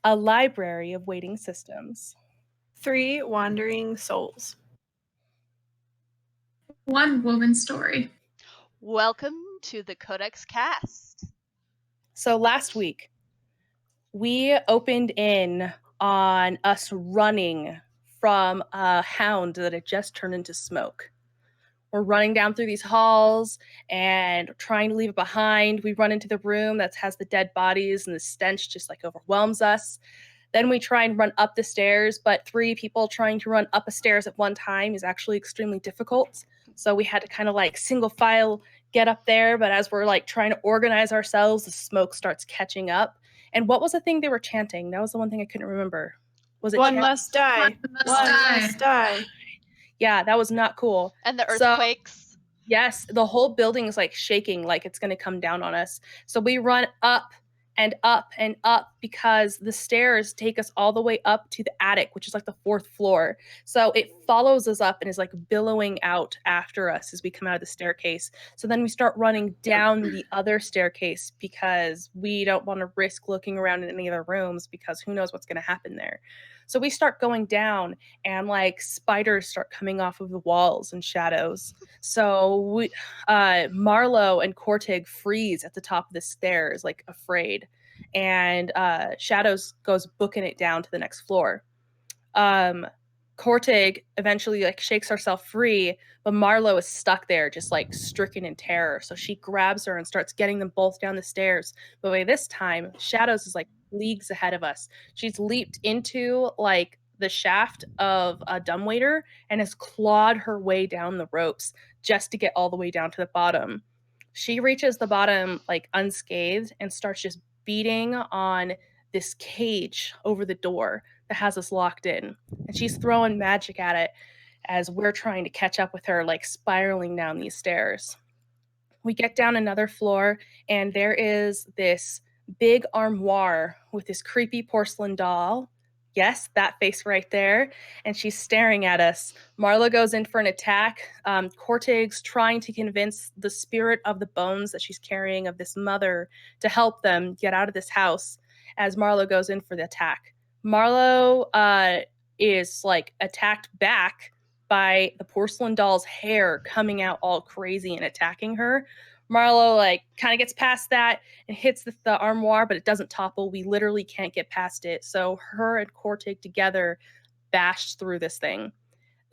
A library of waiting systems. 3 wandering souls. One woman's story. Welcome to the Codex cast. So last week, we opened in on us running from a hound that had just turned into smoke. We're running down through these halls and trying to leave it behind. We run into the room that has the dead bodies, and the stench just like overwhelms us. Then we try and run up the stairs, but 3 people trying to run up a stairs at one time is actually extremely difficult. So we had to kind of like single file get up there, but as we're like trying to organize ourselves, the smoke starts catching up. And what was the thing they were chanting? That was the one thing I couldn't remember. Was it One must die. One must die. Yeah, that was not cool. And the So- earthquakes. Yes, the whole building is like shaking, like it's going to come down on us. So we run up and up and up because the stairs take us all the way up to the attic, which is like the 4th floor. So it follows us up and is like billowing out after us as we come out of the staircase. So then we start running down the other staircase because we don't want to risk looking around in any other rooms because who knows what's going to happen there. So we start going down and like spiders start coming off of the walls and shadows. So we, Marlowe and Cortig freeze at the top of the stairs, like afraid, and Shadows goes booking it down to the next floor. Cortig eventually like shakes herself free, but Marlowe is stuck there, just like stricken in terror. So she grabs her and starts getting them both down the stairs. But by this time, Shadows is like leagues ahead of us. She's leaped into like the shaft of a dumbwaiter and has clawed her way down the ropes just to get all the way down to the bottom. She reaches the bottom like unscathed and starts just beating on this cage over the door that has us locked in. And she's throwing magic at it as we're trying to catch up with her, like spiraling down these stairs. We get down another floor, and there is this big armoire with this creepy porcelain doll. Yes, that face right there. And she's staring at us. Marla goes in for an attack. Cortig's trying to convince the spirit of the bones that she's carrying of this mother to help them get out of this house as Marlo goes in for the attack. Marlo is like attacked back by the porcelain doll's hair coming out all crazy and attacking her. Marlo like kind of gets past that and hits the armoire, but it doesn't topple. We literally can't get past it. So her and Cortig together bashed through this thing.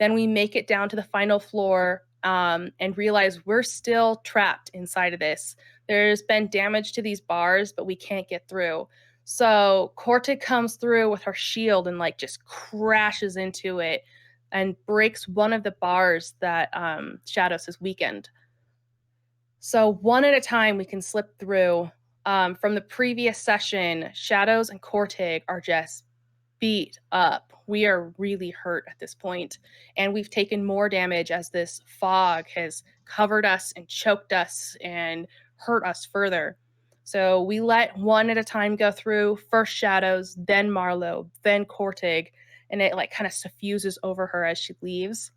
Then we make it down to the final floor and realize we're still trapped inside of this. There's been damage to these bars, but we can't get through. So Cortig comes through with her shield and like just crashes into it and breaks one of the bars that Shadows has weakened. So one at a time we can slip through. From the previous session, Shadows and Cortig are just beat up. We are really hurt at this point, and we've taken more damage as this fog has covered us and choked us and hurt us further. So we let one at a time go through, first Shadows, then Marlowe, then Cortig, and it like kind of suffuses over her as she leaves.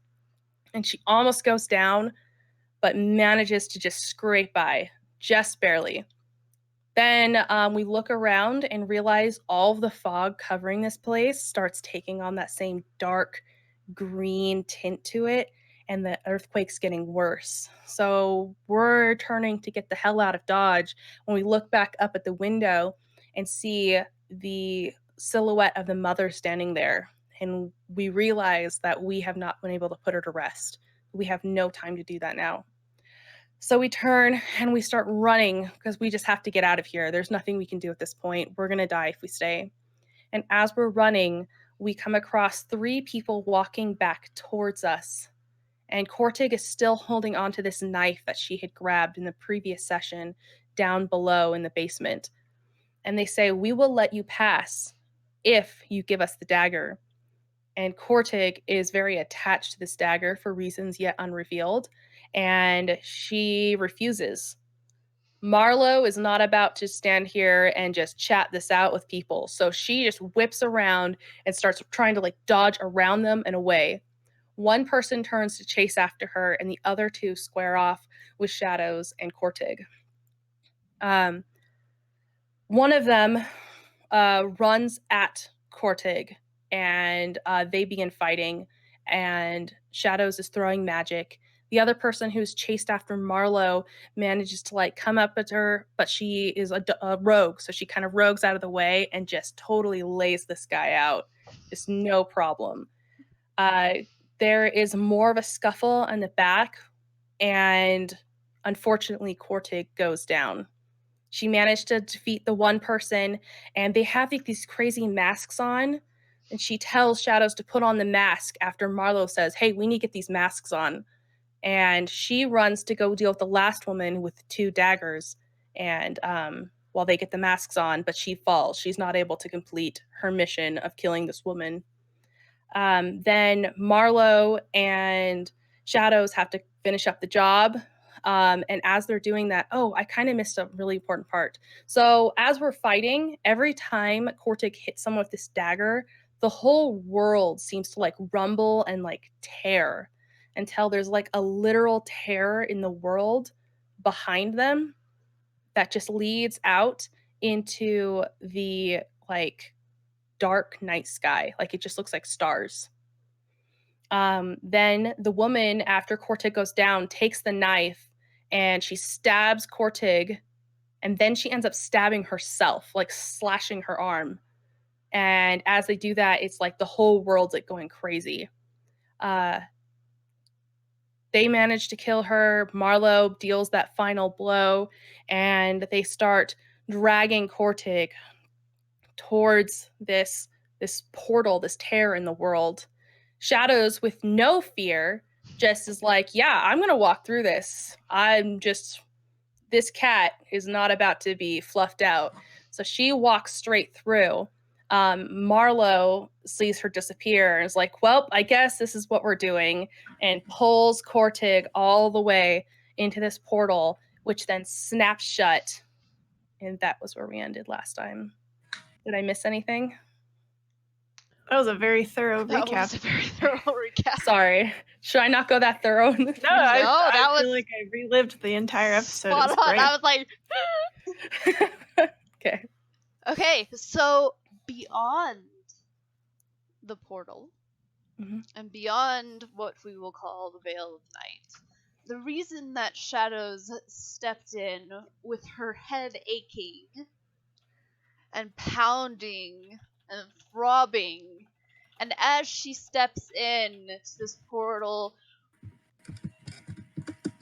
And she almost goes down, but manages to just scrape by, just barely. Then we look around and realize all of the fog covering this place starts taking on that same dark green tint to it, and the earthquake's getting worse. So we're turning to get the hell out of Dodge when we look back up at the window and see the silhouette of the mother standing there. And we realize that we have not been able to put her to rest. We have no time to do that now. So we turn and we start running because we just have to get out of here. There's nothing we can do at this point. We're going to die if we stay. And as we're running, we come across 3 people walking back towards us. And Cortig is still holding onto this knife that she had grabbed in the previous session down below in the basement. And they say, "We will let you pass if you give us the dagger." And Cortig is very attached to this dagger for reasons yet unrevealed, and she refuses. Marlowe is not about to stand here and just chat this out with people, so she just whips around and starts trying to like dodge around them and away. One person turns to chase after her, and the other 2 square off with Shadows and Cortig. One of them runs at Kortig, and they begin fighting. And Shadows is throwing magic. The other person who's chased after Marlowe manages to like come up at her, but she is a rogue, so she kind of rogues out of the way and just totally lays this guy out, just no problem. Uh, there is more of a scuffle in the back, and unfortunately, Kortig goes down. She managed to defeat the one person, and they have like these crazy masks on. And she tells Shadows to put on the mask after Marlowe says, "Hey, we need to get these masks on." And she runs to go deal with the last woman with 2 daggers. And while they get the masks on, but she falls. She's not able to complete her mission of killing this woman. Then Marlowe and Shadows have to finish up the job. And as they're doing that, oh, I kind of missed a really important part. So as we're fighting, every time Kortic hits someone with this dagger, the whole world seems to like rumble and like tear until there's like a literal tear in the world behind them that just leads out into the like dark night sky. Like it just looks like stars. Then the woman, after Kortig goes down, takes the knife and she stabs Kortig, and then she ends up stabbing herself, like slashing her arm. And as they do that, it's like the whole world's like going crazy. Uh, they manage to kill her. Marlowe deals that final blow, and they start dragging Kortig towards this portal, this tear in the world. Shadows, with no fear, just is like, yeah, I'm gonna walk through this. This cat is not about to be fluffed out. So she walks straight through. Marlowe sees her disappear and is like, well, I guess this is what we're doing, and pulls Kortig all the way into this portal, which then snaps shut. And that was where we ended last time. Did I miss anything? That was a very thorough That recap. was a very thorough recap. Sorry. Should I not go that thorough? No, that I was feel like I relived the entire episode. Spot It was on. great. I was like, Okay. okay, so beyond the portal Mhm. and beyond what we will call the Veil of Night, the reason that Shadows stepped in with her head aching and pounding and throbbing, and as she steps in to this portal,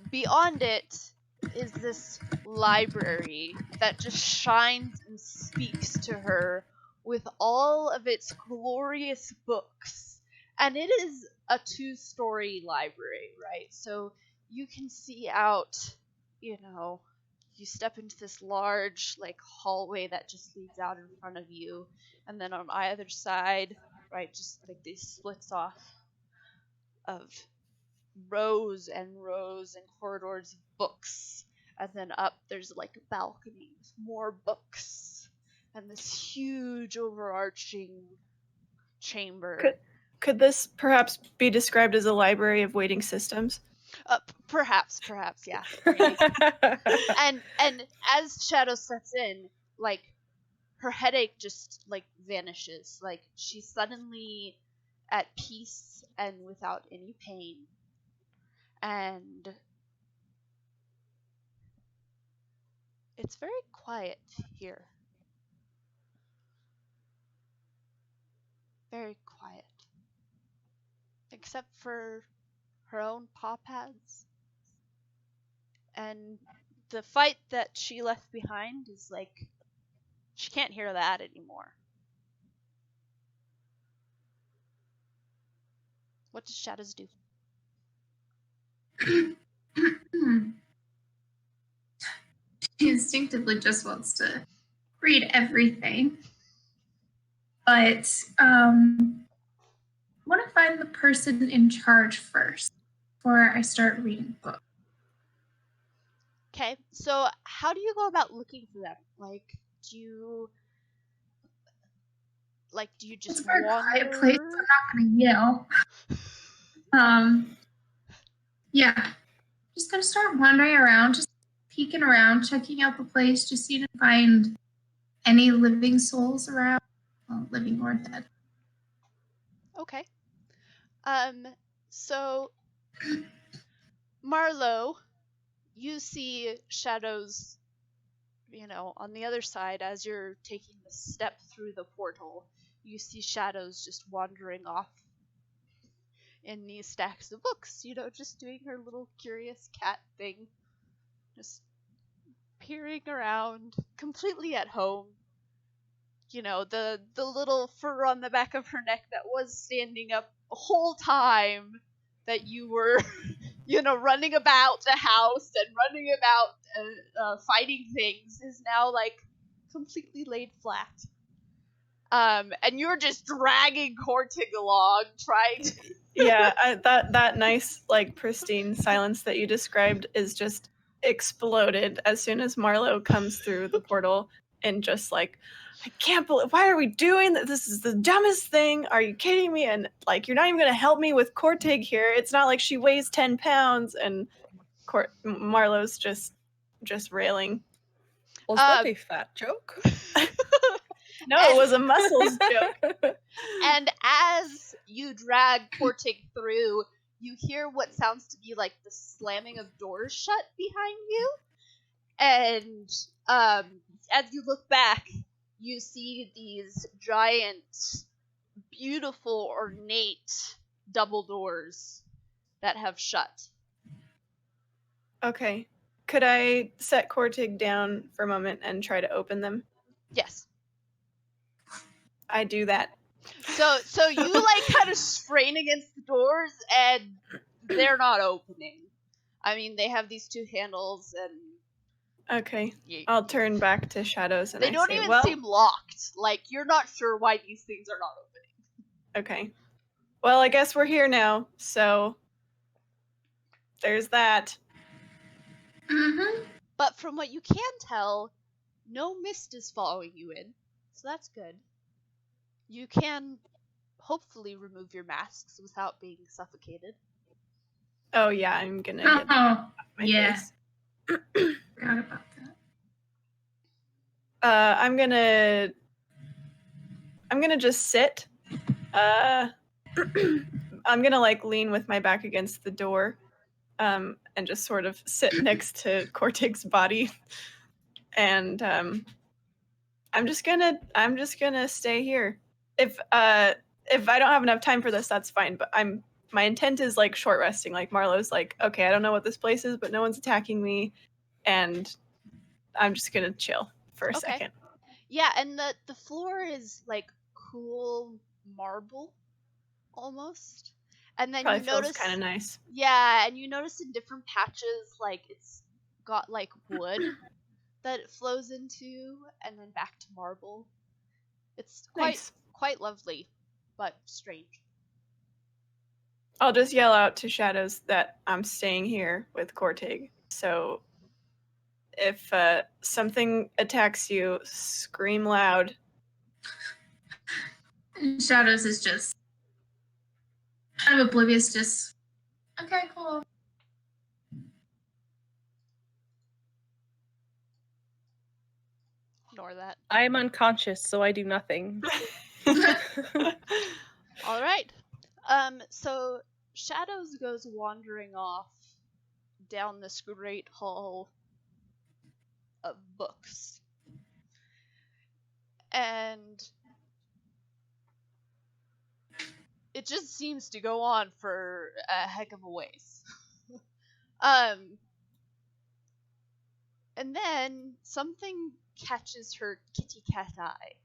beyond it is this library that just shines and speaks to her with all of its glorious books. And it is a 2-story library, right? So you can see out, you step into this large like hallway that just leads out in front of you, and then on either side, right, just like these splits off of rows and rows and corridors of books, and then up there's like a balcony with more books and this huge overarching chamber. Could this perhaps be described as a library of waiting systems? Perhaps, yeah. and as Shadow steps in, like her headache just like vanishes. Like she's suddenly at peace and without any pain. And it's very quiet here. Very quiet. Except for her own paw pads. And the fight that she left behind is like, she can't hear that anymore. What does Shadows do? She instinctively just wants to read everything. But I want to find the person in charge first before I start reading books. Okay, so how do you go about looking for them? Like, do you just It's a very wander? quiet place, so I'm not going to yell. Yeah, just going to start wandering around, just peeking around, checking out the place, just seeing if I find any living souls around, well, living or dead. Okay. So Marlowe, you see shadows, on the other side as you're taking the step through the portal. You see shadows just wandering off in these stacks of books, just doing her little curious cat thing. Just peering around, completely at home. The little fur on the back of her neck that was standing up the whole time that you were, running about the house and running about fighting things is now, like, completely laid flat. And you're just dragging Cortig along, trying to... Yeah, that nice, like, pristine silence that you described is just exploded as soon as Marlowe comes through the portal and just like, I can't believe, why are we doing that? This is the dumbest thing. Are you kidding me? And like, you're not even going to help me with Cortig here. It's not like she weighs 10 pounds. And Marlowe's just railing. Was that a fat joke? No, it was a muscles joke. And as you drag Cortig through, you hear what sounds to be like the slamming of doors shut behind you. And as you look back, you see these giant, beautiful, ornate double doors that have shut. Okay. Could I set Cortig down for a moment and try to open them? Yes. I do that. So you like kind of strain against the doors and they're not opening. I mean, they have these two handles and Okay. I'll turn back to Shadows and they I don't say, even well, seem locked. Like, you're not sure why these things are not opening. okay. Well, I guess we're here now, so there's that. Mm-hmm. But from what you can tell, no mist is following you in, so that's good. You can hopefully remove your masks without being suffocated. Oh yeah, I'm gonna get Oh, my yeah. face. Forgot about that. I'm gonna just sit. I'm gonna like lean with my back against the door, and just sort of sit next to Cortig's body, and I'm just gonna stay here. If I don't have enough time for this, that's fine. But my intent is like short resting. Like Marlowe's like, okay, I don't know what this place is, but no one's attacking me, and I'm just gonna chill for a second. Yeah, and the floor is like cool marble almost. And then Probably you feels notice kind of nice. Yeah, and you notice in different patches like it's got like wood that it flows into and then back to marble. It's Nice. quite lovely, but strange. I'll just yell out to Shadows that I'm staying here with Cortig. So if something attacks you, scream loud. And Shadows is just kind of oblivious, just, okay, cool. Ignore that. I am unconscious, so I do nothing. All right. So Shadows goes wandering off down this great hall of books. And it just seems to go on for a heck of a ways. And then something catches her kitty cat eye.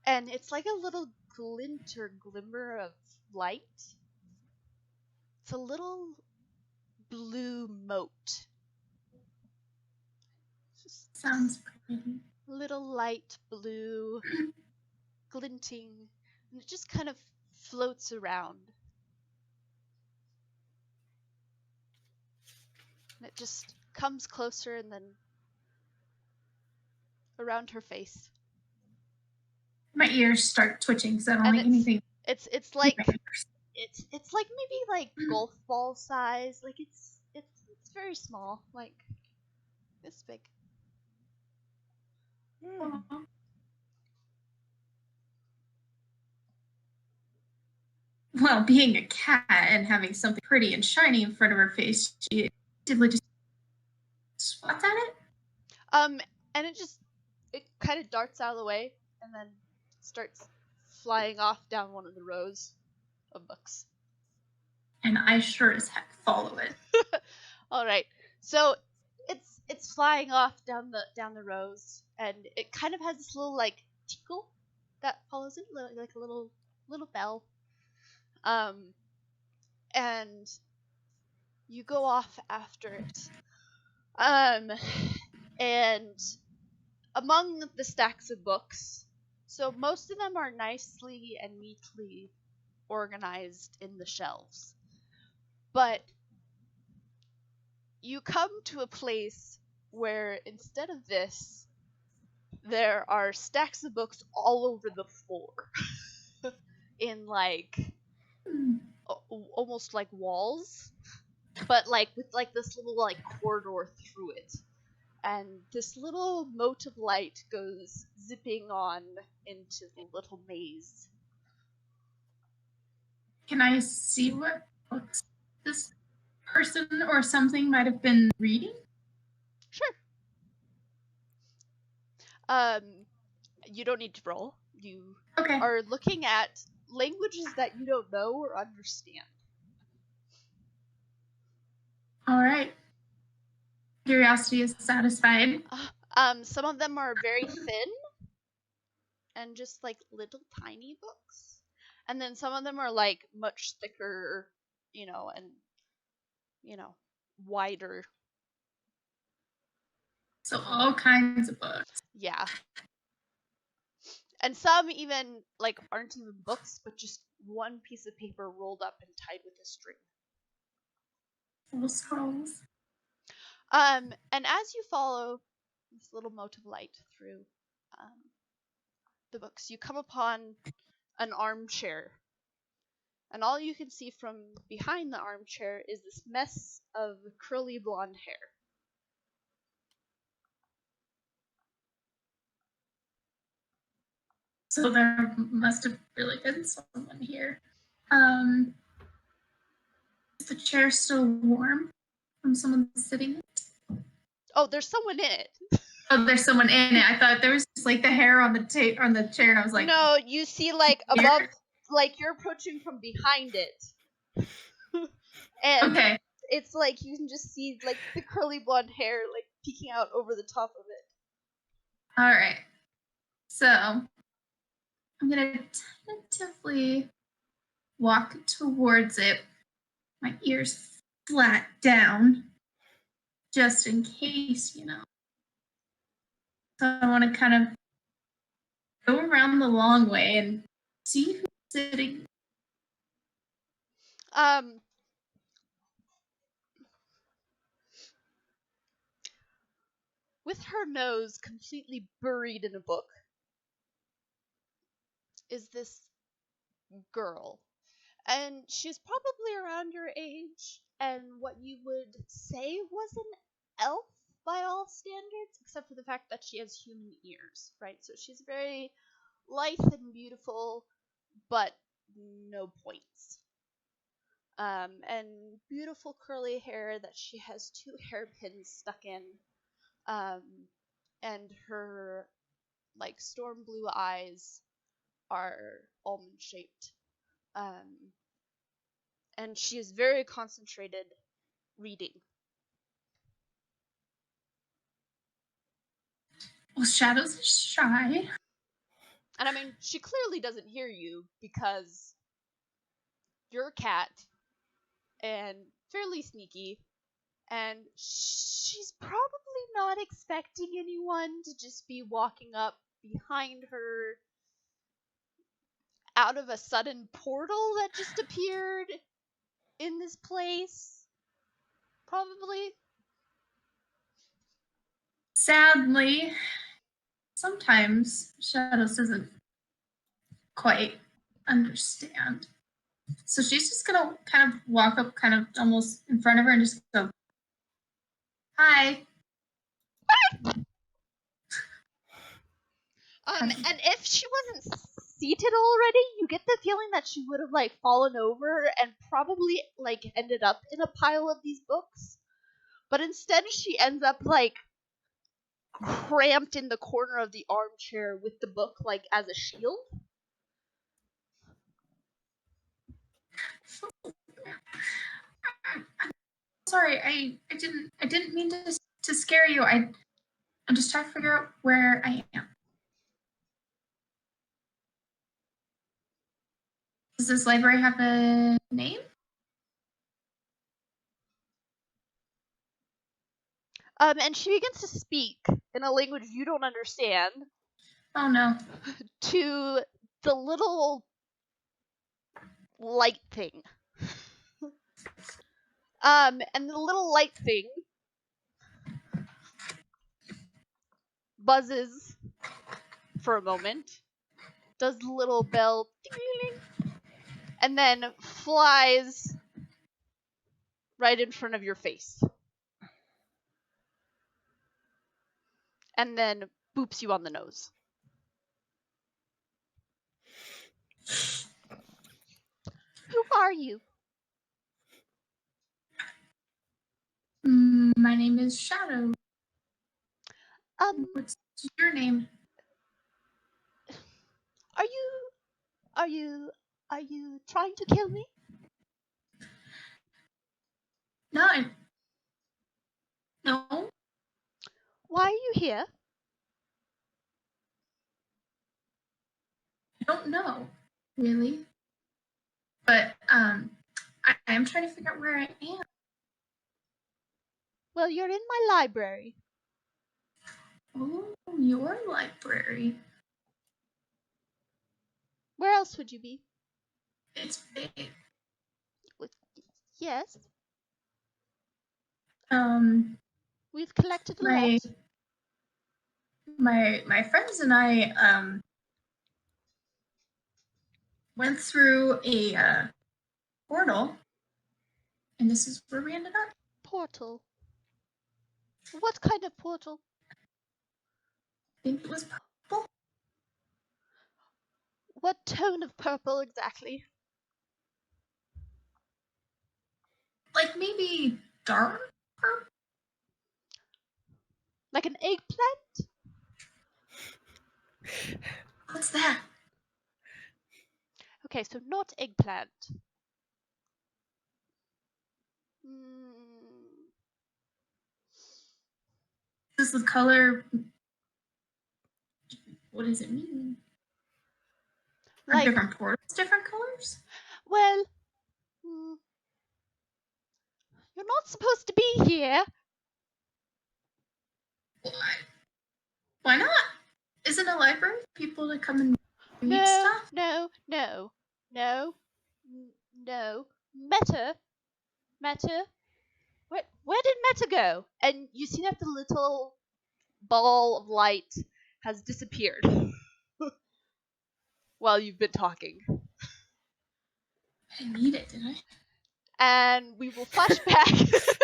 And it's like a little glint or glimmer of light. It's a little blue mote. Just Sounds pretty. little light blue, glinting, and it just kind of floats around. And it just comes closer and then around her face. My ears start twitching because I don't And like anything. It's like it's like maybe like golf ball size. Like it's very small, like this big. Hmm. Aw. Well, being a cat and having something pretty and shiny in front of her face, she actively just swats at it. And it kind of darts out of the way and then starts flying off down one of the rows of books. And I sure as heck follow it. All right. So it's flying off down the rows, and it kind of has this little like tinkle that follows it, like a little bell. And you go off after it. And among the stacks of books, so most of them are nicely and neatly organized in the shelves. But you come to a place where instead of this, there are stacks of books all over the floor in like almost like walls, but like with like this little like corridor through it. And this little mote of light goes zipping on into the little maze. Can I see what books this person or something might have been reading? Sure. You don't need to roll. You Okay. are looking at languages that you don't know or understand. All right. Curiosity is satisfied. Some of them are very thin and just like little tiny books. And then some of them are like much thicker, and wider. So all kinds of books. Yeah. And some even like aren't even books, but just one piece of paper rolled up and tied with a string. Full scrolls. And as you follow this little mote of light through the books, you come upon an armchair. And all you can see from behind the armchair is this mess of curly blonde hair. So there must have really been someone here. Is the chair still warm from someone sitting in it? Oh, there's someone in it. Oh, there's someone in it. I thought there was just like the hair on the on the chair, and I was like, No, you see like above, like you're approaching from behind it. And okay. it's like you can just see like the curly blonde hair like peeking out over the top of it. All right. So I'm gonna tentatively walk towards it, my ears flat down, just in case, So I want to kind of go around the long way and see who's sitting. With her nose completely buried in a book is this girl. And she's probably around your age and what you would say was an elf by all standards, except for the fact that she has human ears, right? So she's very lithe and beautiful, but no points. And beautiful curly hair that she has 2 hairpins stuck in. And her like storm blue eyes are almond shaped. And she is very concentrated reading. Well, Shadows is shy. And I mean, she clearly doesn't hear you because you're a cat and fairly sneaky, and she's probably not expecting anyone to just be walking up behind her out of a sudden portal that just appeared in this place. Probably. Sadly, sometimes Shadows doesn't quite understand. So she's just gonna kind of walk up kind of almost in front of her and just go, "Hi." And if she wasn't seated already, you get the feeling that she would have like fallen over and probably like ended up in a pile of these books. But instead she ends up like cramped in the corner of the armchair with the book like as a shield. Sorry, I didn't mean to scare you. I'm just trying to figure out where I am. Does this library have a name? And she begins to speak in a language you don't understand Oh no. to the little light thing. And the little light thing buzzes for a moment, does the little bell ding-a-ling, and then flies right in front of your face. And then boops you on the nose. Who are you? My name is Shadow. What's your name? Are you trying to kill me? No. Why are you here? I don't know, really. But I am trying to figure out where I am. Well, you're in my library. Oh, your library. Where else would you be? It's big. Yes. We've collected a lot. My friends and I went through a portal, and this is where we ended up. Portal. What kind of portal? I think it was purple. What tone of purple exactly? Like maybe dark purple? Like an eggplant? What's that? Okay, so not eggplant. This is the color. What does it mean? Are different portals different colors? Well, you're not supposed to be here. Why not? Isn't a library for people to come and read stuff? No. Meta. Where did Meta go? And you see that the little ball of light has disappeared while you've been talking. I didn't need it, did I? And we will flash back.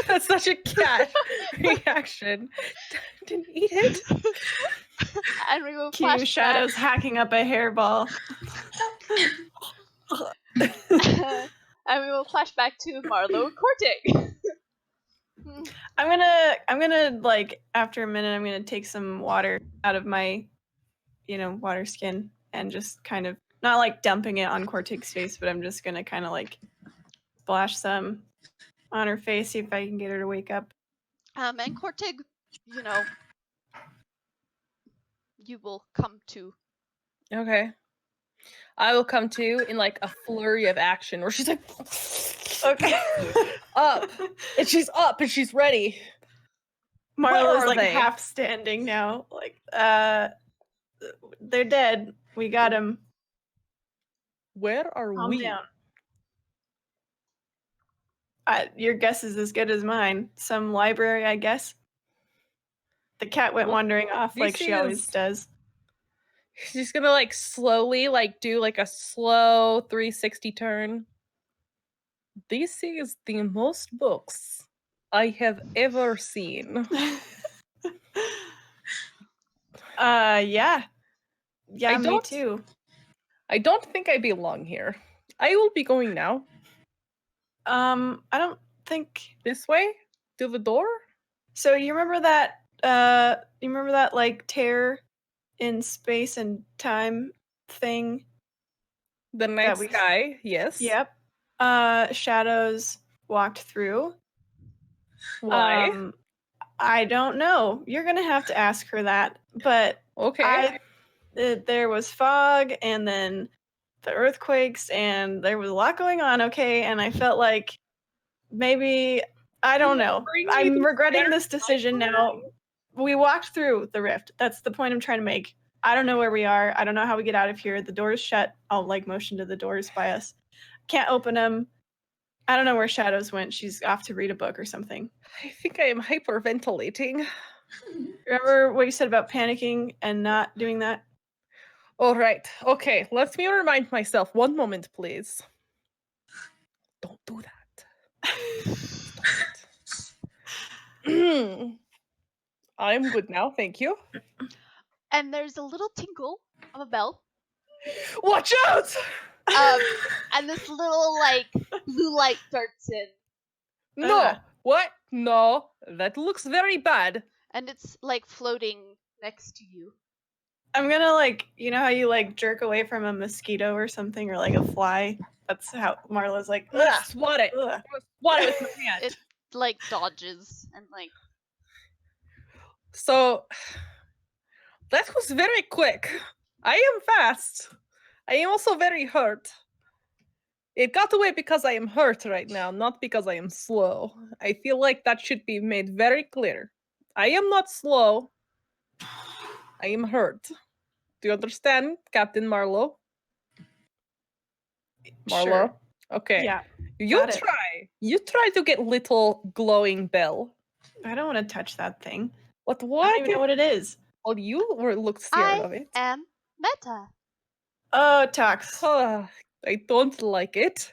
That's such a cat reaction. Didn't eat it. And we will flash back. Shadow's hacking up a hairball. And we will flash back to Marlo courting. I'm gonna like after a minute I'm gonna take some water out of my water skin and just kind of not like dumping it on Cortig's face, but I'm just gonna kind of like splash some on her face, see if I can get her to wake up. And Cortig, you will come to. Okay. I will come to in like a flurry of action where she's like, okay, up, and she's up and she's ready. Marlo's like half standing now, like they're dead. We got him. Where are Calm we? down. Your guess is as good as mine. Some library, I guess. The cat went wandering off like she always does. She's gonna like slowly like do like a slow 360 turn. This is the most books I have ever seen. Yeah. Yeah, I me don't- too. I don't think I belong here. I will be going now. I don't think This way? To the door? so. You remember that? Like tear in space and time thing? The night we- sky, yes. Yep. Shadows walked through. Why? I don't know. You're gonna have to ask her that. But Okay. there was fog, and then the earthquakes, and there was a lot going on. Okay, and I felt like maybe I don't know. Bring me I'm to regretting their this decision now. We walked through the rift. That's the point I'm trying to make. I don't know where we are. I don't know how we get out of here. The door's shut. I'll like motion to the doors by us. Can't open them. I don't know where Shadows went. She's off to read a book or something. I think I am hyperventilating. Remember what you said about panicking and not doing that? All right. Okay. Let me remind myself. One moment, please. Don't do that. Stop it. I'm good now. Thank you. And there's a little tinkle of a bell. Watch out! And this little like blue light darts in, No. Ugh. What? No. That looks very bad. and it's like floating next to you. I'm gonna like, you know how you like jerk away from a mosquito or something, or like a fly? That's how Marla's like, I'm gonna ugh, swat it. ugh. I'm gonna swat it with my hand. It like dodges and like So that was very quick. I am fast. I am also very hurt. It got away because I am hurt right now, not because I am slow. I feel like that should be made very clear. I am not slow. I am hurt. Do you understand, Captain Marlowe? Marlowe? Sure. Okay. Yeah, You got it. try. You try to get little glowing bell. I don't want to touch that thing. What? I What? don't even know what it is. Well, you looked scared of I it. am Meta. Oh, Tox. I don't like it.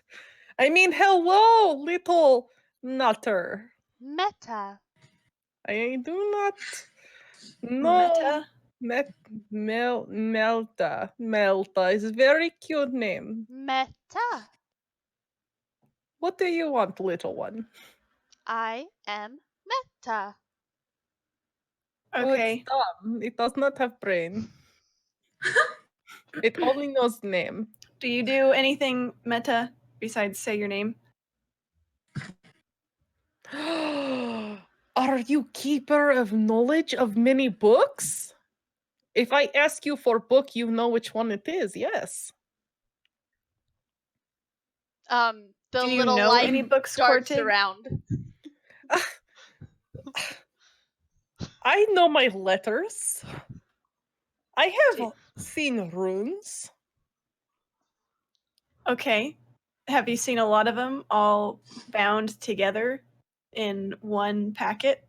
I mean, hello, little nutter. Meta. I do not know. Meta. Melta. Melta is a very cute name. Meta. What do you want, little one? I am Meta. Oh, Okay. it's dumb. It does not have brain. It only knows name. Do you do anything meta besides say your name? Are you keeper of knowledge of many books? If I ask you for book, you know which one it is, yes. The Do you little know light any books, darts Cortig? around. I know my letters. I have Do- seen runes. Okay. Have you seen a lot of them all bound together in one packet?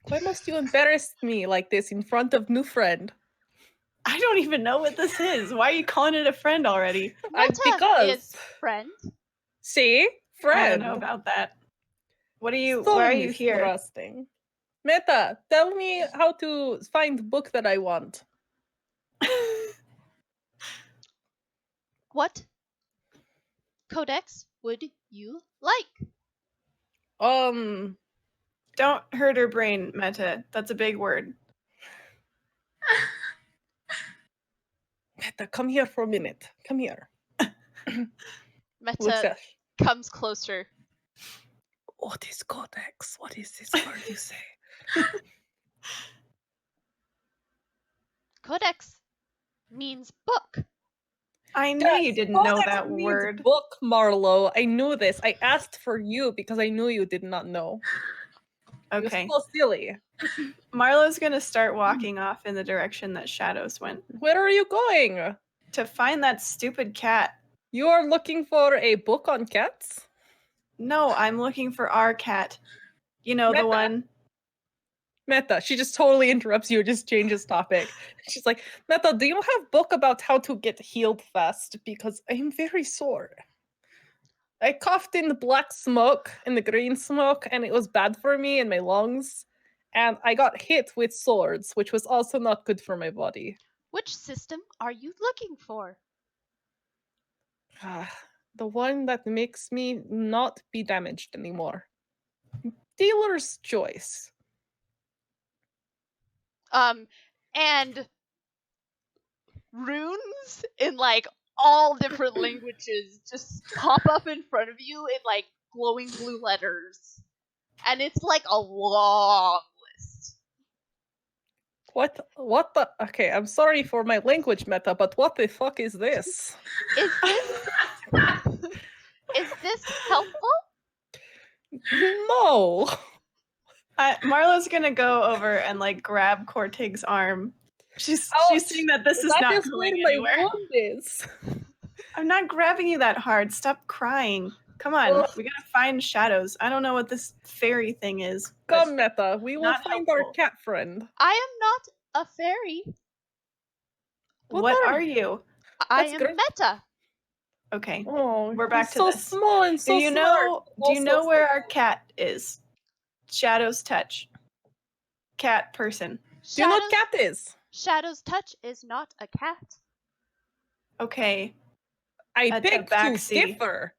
Why must you embarrass me like this in front of new friend? I don't even know what this is. Why are you calling it a friend already? Meta Because is friend. see, friend. I don't know about that. What are you? So why are you here? mistrusting. Meta, tell me how to find book that I want. What codex would you like? Don't hurt her brain, Meta. That's a big word. Meta, come here for a minute. Come here. Looks Meta at comes closer. what is Codex? What is this word you say? Codex means book. I knew you didn't know Codex that means word. book, Marlowe. I knew this. I asked for you because I knew you did not know. Okay. You're so silly. Marlo's gonna start walking off in the direction that Shadows went Where are you going? to find that stupid cat. You are looking for a book on cats? No, I'm looking for our cat. You know, the Meta. one. Meta, she just totally interrupts you, just changes topic. She's like, Meta, do you have book about how to get healed fast? Because I am very sore. I coughed in the black smoke and the green smoke, and it was bad for me and my lungs. And I got hit with swords, which was also not good for my body. Which system are you looking for? The one that makes me not be damaged anymore. Dealer's choice. And runes in like all different languages just pop up in front of you in like glowing blue letters. And it's like a long list. What the? Okay, I'm sorry for my language meta, but what the fuck is this? Is this is this helpful? No. Marlo's gonna go over and like grab Cortig's arm. She's seeing that this is That not is going where anywhere. my wound is. I'm not grabbing you that hard. Stop crying. Come on, Ugh. we gotta find shadows. I don't know what this fairy thing is. but Come, Meta, we will not find our helpful. cat friend. I am not a fairy. What are you? I That's am great. Meta. Okay, Oh, we're back to so this. small and so Do you smart. know? Do you Also know where so- our cat is? Shadow's touch. Cat person. Do you know what cat is? Shadow's touch is not a cat. Okay. I A beg to tabaxi. differ.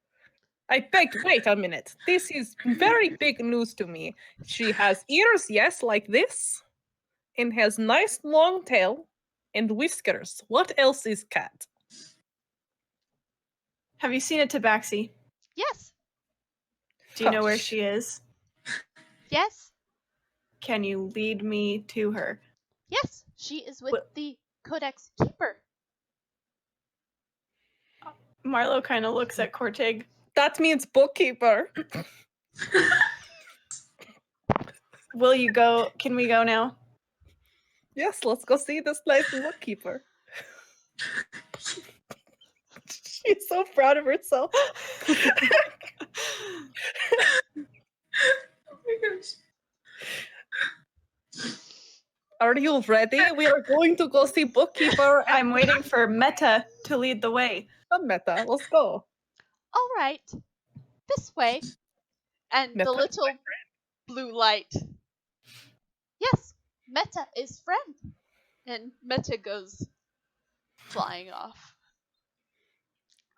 I beg. Wait a minute. This is very big news to me. She has ears, yes, like this, and has nice long tail and whiskers. What else is cat? Have you seen a tabaxi? Yes. Do you know where she is? Yes. Can you lead me to her? Yes. She is with What- the Codex keeper. Marlo kind of looks at Cortig. That means bookkeeper. Will you go? Can we go now? Yes, let's go see this nice bookkeeper. She's so proud of herself. Oh my gosh. Are you ready? We are going to go see bookkeeper and I'm waiting for Meta to lead the way. Meta. Let's go. All right. This way. And Meta the is little blue light. Yes. Meta is friend. And Meta goes flying off.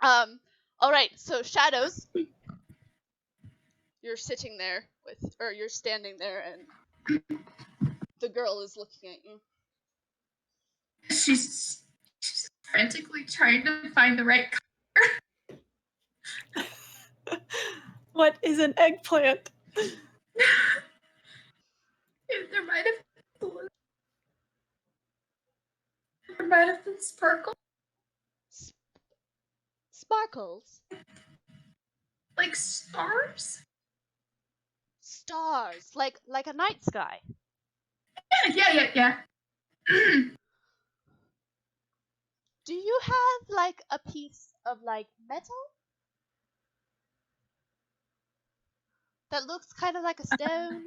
All right. So shadows. You're sitting there you're standing there, and the girl is looking at you. She's frantically trying to find the right What is an eggplant? There might have been sparkle, Sparkles. like stars. Stars. Like a night sky. Yeah. Do you have like a piece of like metal that looks kind of like a stone?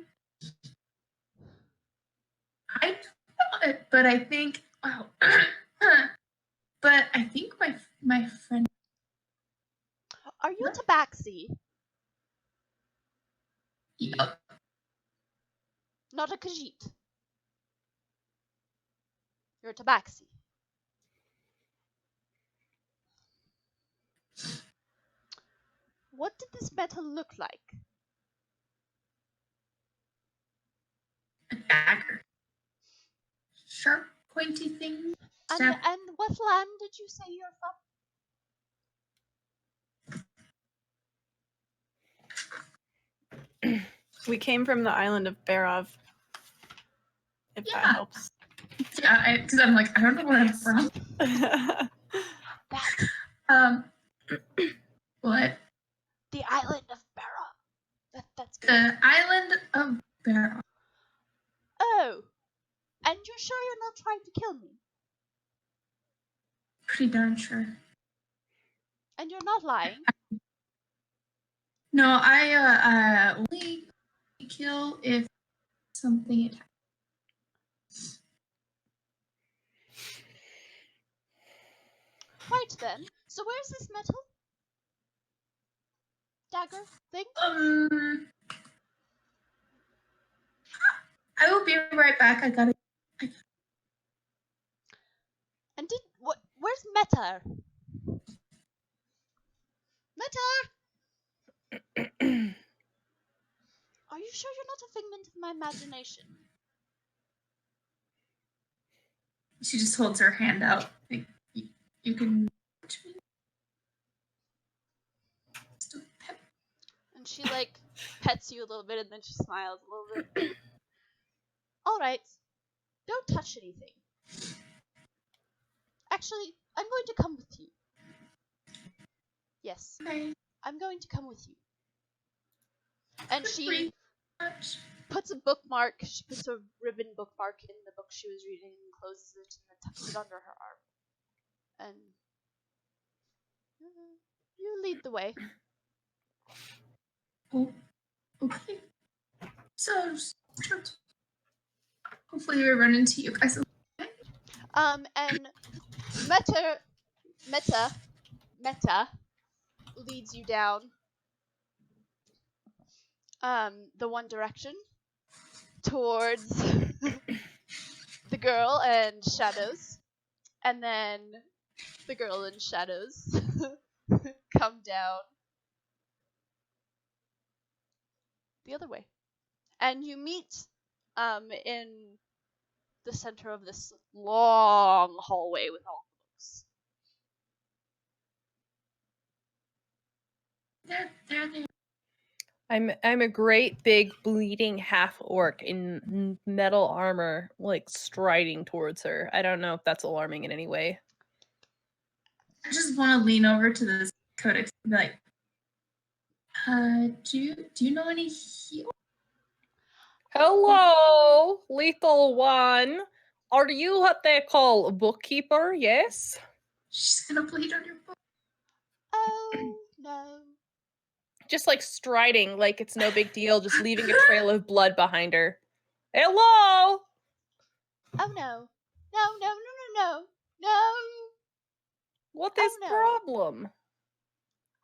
I thought it, but I think wow. But I think my friend. Are you a tabaxi? Yep. Not a Khajiit. You're a tabaxi. What did this metal look like? A dagger. Sharp, pointy thing. And what land did you say you're from? We came from the island of Barov. If that Yeah. helps. Yeah, because I'm like, I don't know where I'm from. That. What? The island of Barra. That's good. The island of Barrow. Oh. And you're sure you're not trying to kill me? Pretty darn sure. And you're not lying? No, I only kill if something attacks. Right then. So where's this metal? Dagger thing? I will be right back. I gotta. Meta. Meta, are you sure you're not a figment of my imagination? She just holds her hand out. Like, you can touch me. Still pet. And she like pets you a little bit and then she smiles a little bit. Alright. Don't touch anything. Actually, I'm going to come with you. Yes, Okay. I'm going to come with you. And she Pretty much. puts a bookmark, she puts a ribbon bookmark in the book she was reading and closes it and then tucks it under her arm. And you lead the way. Oh, okay. So, hopefully we run into you guys. And Meta leads you down the one direction towards the girl and shadows, and then the girl and shadows come down the other way, and you meet in the center of this long hallway with all the books. There. I'm a great big bleeding half orc in metal armor, like striding towards her. I don't know if that's alarming in any way. I just want to lean over to this Codex and be like, do you know any heal? Hello, little one. Are you what they call a bookkeeper? Yes. She's gonna bleed on your book. Oh no. Just like striding like it's no big deal, just leaving a trail of blood behind her. Hello. Oh no. No. No. What Oh, is no. problem?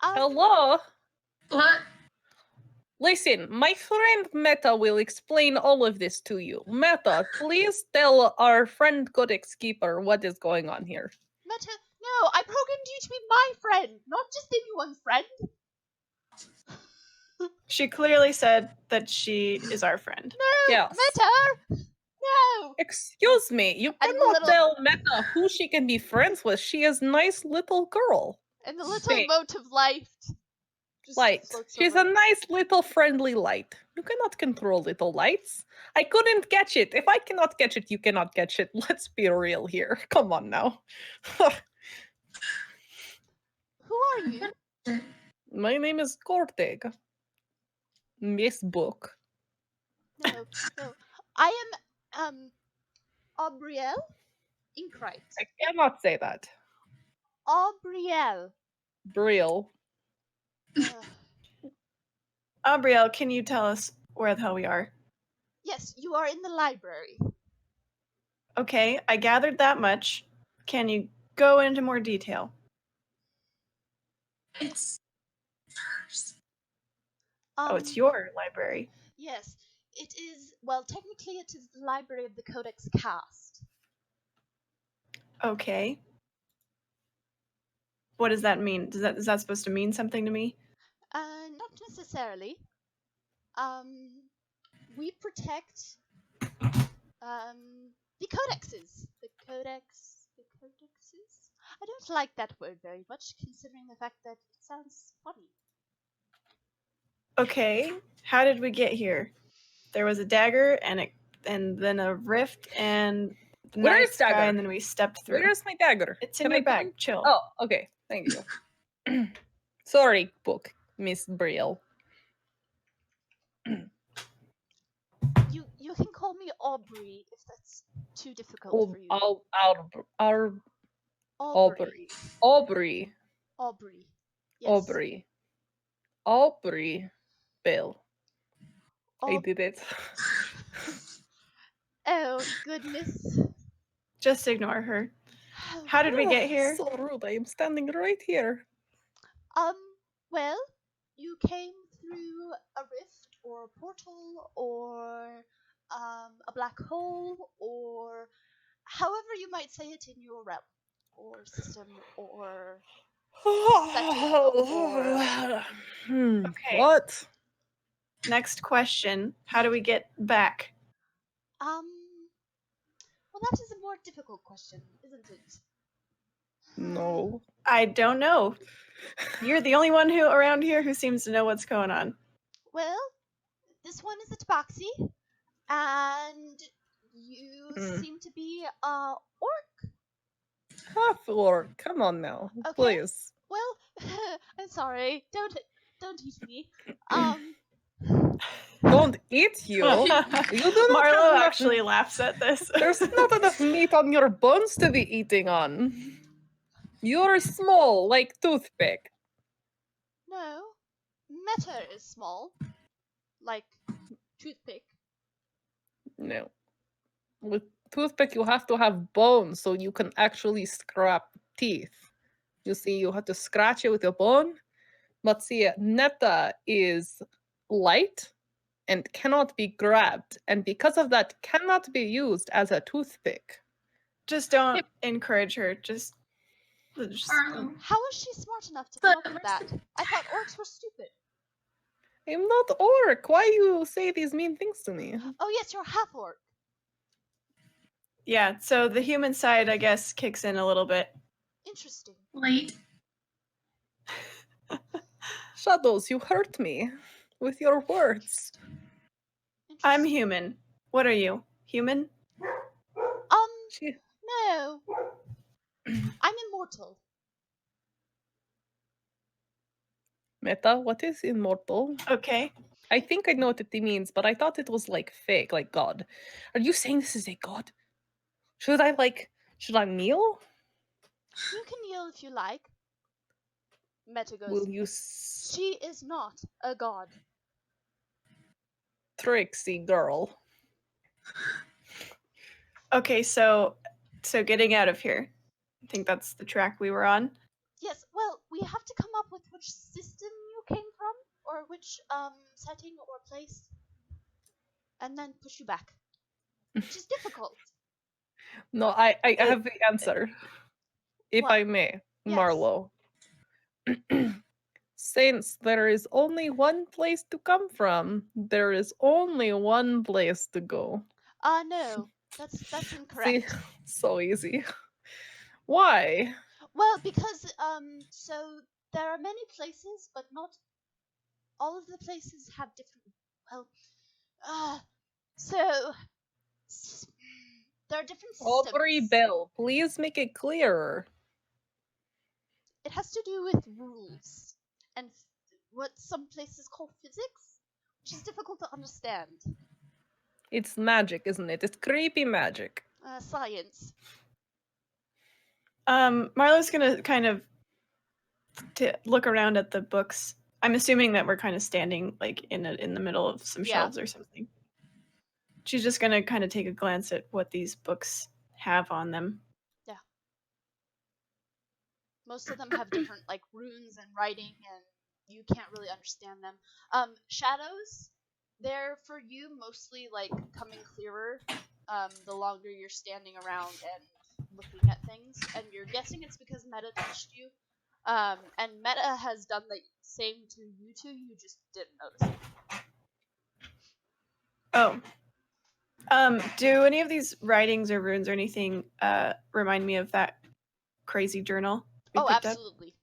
Um, Hello. What? Listen, my friend Meta will explain all of this to you. Meta, please tell our friend Codex Keeper what is going on here. Meta, no, I programmed you to be my friend, not just anyone's friend. She clearly said that she is our friend. No, Yes. Meta! No! Excuse me, you And the cannot little- tell Meta who she can be friends with. She is nice little girl. And the little Stay. mote of light just Light. floats She's over. a nice little friendly light. You cannot control little lights. I couldn't catch it. If I cannot catch it, you cannot catch it. Let's be real here. Come on now. Who are you? My name is Corteg. Miss Book. No. I am, Aubrielle Incrite. I cannot say that. Aubrielle. Brill. Aubrielle, can you tell us where the hell we are? Yes, you are in the library. Okay, I gathered that much. Can you go into more detail? It's hers. Oh, it's your library. Yes, it is. Well, technically, it is the library of the Codex Cast. Okay. What does that mean? Is that supposed to mean something to me? Not necessarily. We protect the codexes. The codexes. I don't like that word very much, considering the fact that it sounds funny. Okay. How did we get here? There was a dagger and then a rift and the Where night is sky, dagger? and then we stepped through. Where's my dagger? It's in Can your I bag. find- Chill. Oh, okay. Thank you. Sorry, Book, Miss Brill. You can call me Aubrey if that's too difficult for you. Aubrey. Aubrey. Aubrey. Aubrey. Yes. Aubrey. Aubrey. Bill. I Aub- did it. Oh goodness. Just ignore her. How did we get here? So rude. I am standing right here. Well, you came through a rift or a portal or a black hole or however you might say it in your realm. or system or Okay. What? Next question. How do we get back? Well, that is a more difficult question, isn't it? No. I don't know. You're the only one who around here who seems to know what's going on. Well, this one is a tabaxi, and you seem to be a orc. Half orc. Come on now, Okay. please. Well, I'm sorry. Don't eat me. Don't eat you. You do not Marlo have enough- actually laughs at this. There's not enough meat on your bones to be eating on. You're small, like toothpick. No, Meta is small, like toothpick. No. With toothpick, you have to have bones so you can actually scrap teeth. You see, you have to scratch it with your bone. But see, Netta is light and cannot be grabbed, and because of that, cannot be used as a toothpick. Just don't encourage her. Just Marlo. How is she smart enough to But come up with that? I thought orcs were stupid. I'm not orc. Why you say these mean things to me? Oh yes, you're half orc. yeah. So the human side, I guess, kicks in a little bit. Interesting. Late. Shadows, you hurt me with your words. I'm Interesting. human. What are you? Human? She, No. I'm immortal. Meta, what is immortal? Okay. I think I know what it means, but I thought it was like fake, like God. Are you saying this is a God? Should I kneel? You can kneel if you like. Meta goes, Will you she is not a god. tricksy girl? Okay. So getting out of here. I think that's the track we were on. Yes, well, we have to come up with which system you came from, or which setting or place, and then push you back. Which is difficult. No, I have the answer. If What? I may, Yes. Marlo. Since there is only one place to come from, there is only one place to go. No. That's See, incorrect. so easy. Why? Well, because so there are many places, but not all of the places have different. Well, so there are different systems. Aubrey Bell, please make it clearer. It has to do with rules and what some places call physics, which is difficult to understand. It's magic, isn't it? It's creepy magic. Science. Marlo's gonna kind of look around at the books. I'm assuming that we're kind of standing like in the middle of some Yeah. shelves or something. She's just gonna kind of take a glance at what these books have on them. Most of them have different like runes and writing, and you can't really understand them. Shadows, they're for you mostly like coming clearer the longer you're standing around and looking at things, and you're guessing it's because Meta touched you. And Meta has done the same to you two, you just didn't notice it. Oh. Do any of these writings or runes or anything remind me of that crazy journal we Oh, picked up? absolutely.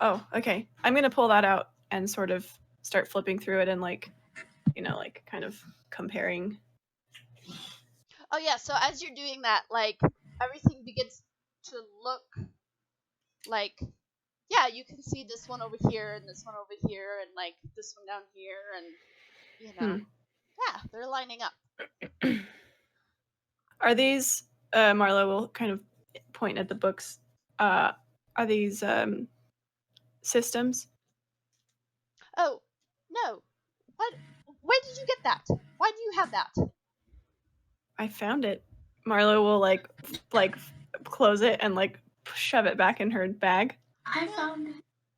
Oh, okay. I'm gonna pull that out and sort of start flipping through it and like kind of comparing. Oh yeah, so as you're doing that, like everything begins to look like yeah, you can see this one over here and this one over here and like this one down here and you know. Yeah, they're lining up. Are these Marlo will kind of point at the books. Are these systems? Oh, no. What where did you get that? Why do you have that? I found it. Marlo will like close it and like shove it back in her bag. I found it.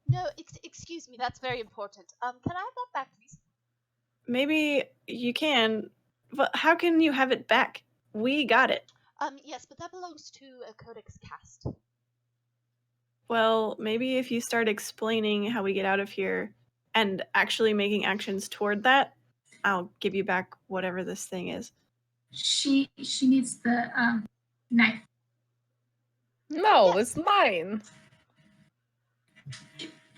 No, excuse me, that's very important. Can I have that back, please? Maybe you can, but how can you have it back? We got it. Yes, but that belongs to a Codex cast. Well, maybe if you start explaining how we get out of here and actually making actions toward that, I'll give you back whatever this thing is. She needs the knife. No, Yes. it's mine.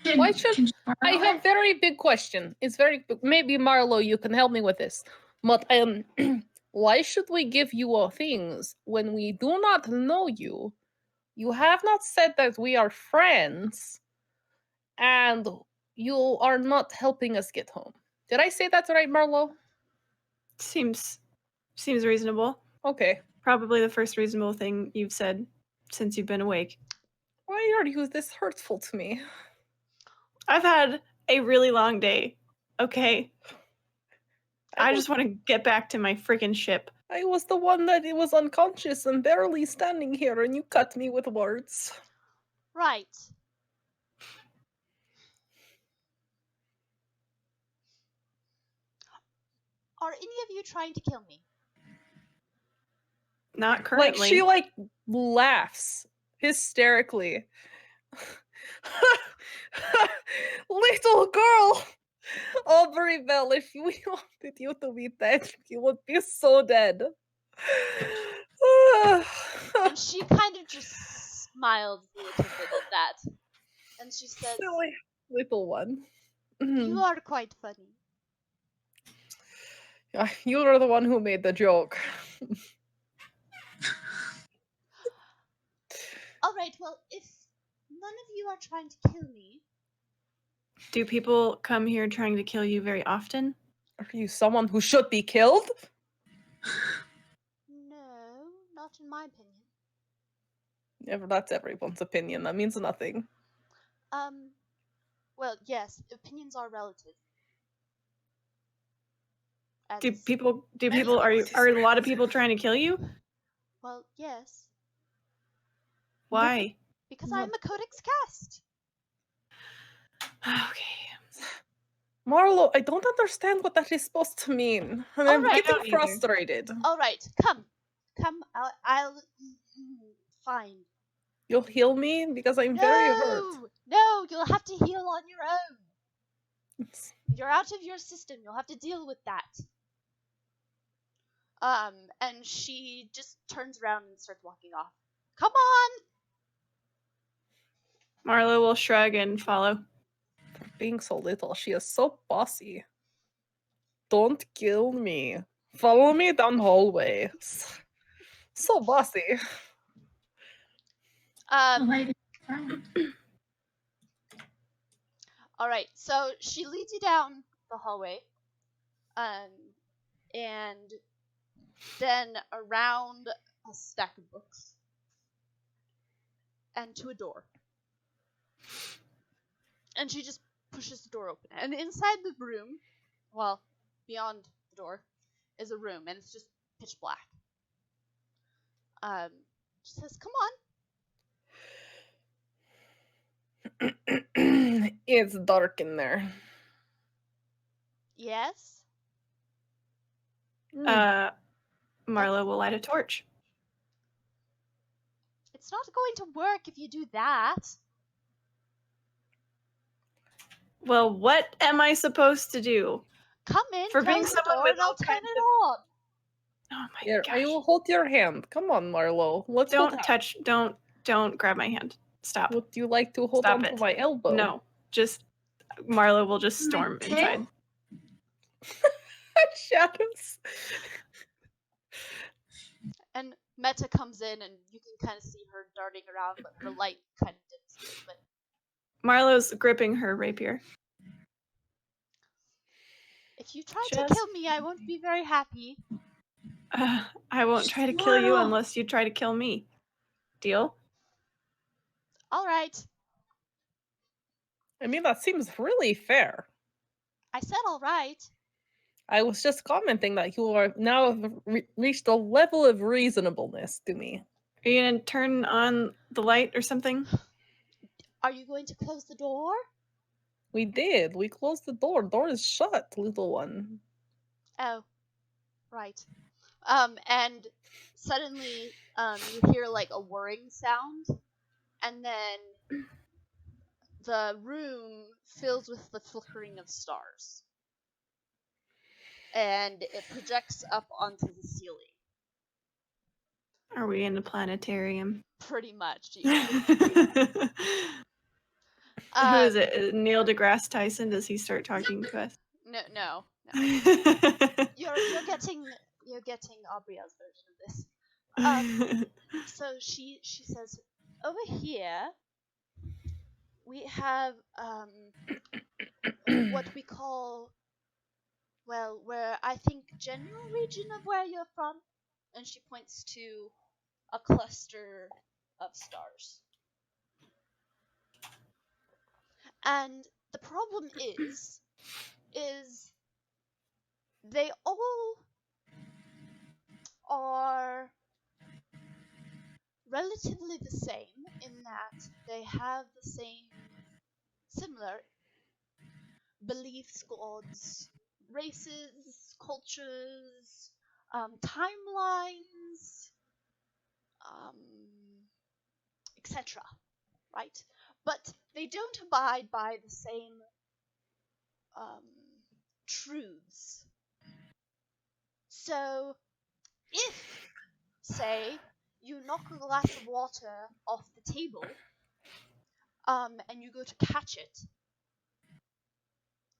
Can, Why should can she I borrow have it? very big question? It's very maybe Marlo, you can help me with this. But why should we give you all things when we do not know you? You have not said that we are friends, and you are not helping us get home. Did I say that right, Marlo? Seems reasonable. Okay. Probably the first reasonable thing you've said since you've been awake. Why are you this hurtful to me? I've had a really long day. Okay. I just want to get back to my freaking ship. I was the one that was unconscious and barely standing here, and you cut me with words. Right. Are any of you trying to kill me? Not currently. Like, she, laughs hysterically. Little girl! Aubrey Bell, if we wanted you to be dead, you would be so dead. And she kind of just smiled a little bit at that. And she says, Silly little one. "You are quite funny." Yeah, you are the one who made the joke. Alright, well, if none of you are trying to kill me, Do people come here trying to kill you very often? Are you someone who should be killed? no, not in my opinion. Yeah, but that's everyone's opinion. That means nothing. Well, yes, opinions are relative. Do As, people Hello, are it is a lot of people trying to kill you? well, yes, Why? because No. I'm a Codex cast. Okay. Marlo, I don't understand what that is supposed to mean. And I'm Alright. I don't getting either. frustrated. Alright, come, I'll fine. You'll heal me because I'm very hurt. No, you'll have to heal on your own. You're out of your system. You'll have to deal with that. And she just turns around and starts walking off. Come on! Marlo will shrug and follow. Being so little, she is so bossy. Don't kill me. Follow me down hallways. So bossy. The light is bright. Alright, so she leads you down the hallway. And then around a stack of books. And to a door. And she just pushes the door open. And inside the room, well, beyond the door, is a room, and it's just pitch black. She says, "Come on." It's dark in there. Yes? Marlo will light a torch. It's not going to work if you do that. Well, what am I supposed to do? Come in, For being close the someone door, with and I'll all turn kinds it of- on. Oh my Here, gosh. I will hold your hand. Come on, Marlo. Let's hold Don't hands. touch, don't grab my hand. Stop. Would you like to hold Stop on to it. my elbow? No, just Marlo will just storm My inside. Shadows. And Meta comes in, and you can kind of see her darting around, but her light kind of dims a little bit. Marlo's gripping her rapier. If you try to Just- kill me, I won't be very happy. I won't try to kill you Marlo. unless you try to kill me. Deal? Alright. I mean, that seems really fair. I said alright. I was just commenting that you are now reached a level of reasonableness to me. Are you gonna turn on the light or something? Are you going to close the door? We did. We closed the door. Door is shut, little one. Oh. Right. And suddenly, you hear like a whirring sound, and then the room fills with the flickering of stars. And it projects up onto the ceiling. Are we in the planetarium? Pretty much, yeah. Who is it? Neil deGrasse Tyson? Does he start talking to us? No. You're getting Aubria's version of this. So she says, over here we have what we call, well, where I think general region of where you're from, and she points to a cluster of stars. And the problem is they all are relatively the same in that they have the same similar beliefs, gods, races, cultures, timelines, etc. Right? But they don't abide by the same truths. So, if, say, you knock a glass of water off the table, and you go to catch it,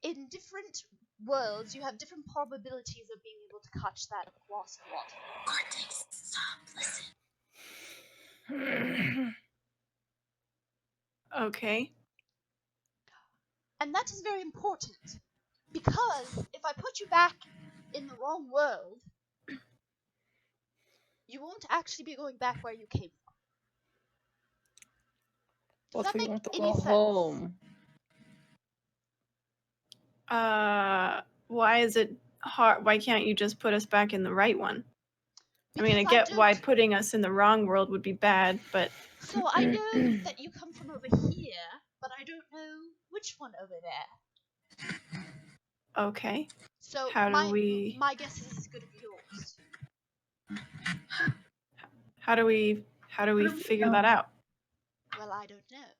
in different worlds, you have different probabilities of being able to catch that glass of water. Codex, stop, listen. Okay. And that is very important, because if I put you back in the wrong world, you won't actually be going back where you came from. Does that make any sense? Home. Why is it hard? Why can't you just put us back in the right one? Because I mean, I get why putting us in the wrong world would be bad, but... So I know that you come from over here, but I don't know which one over there. Okay. So How do we... my guess is as good as yours. How do we figure that out? Well, I don't know.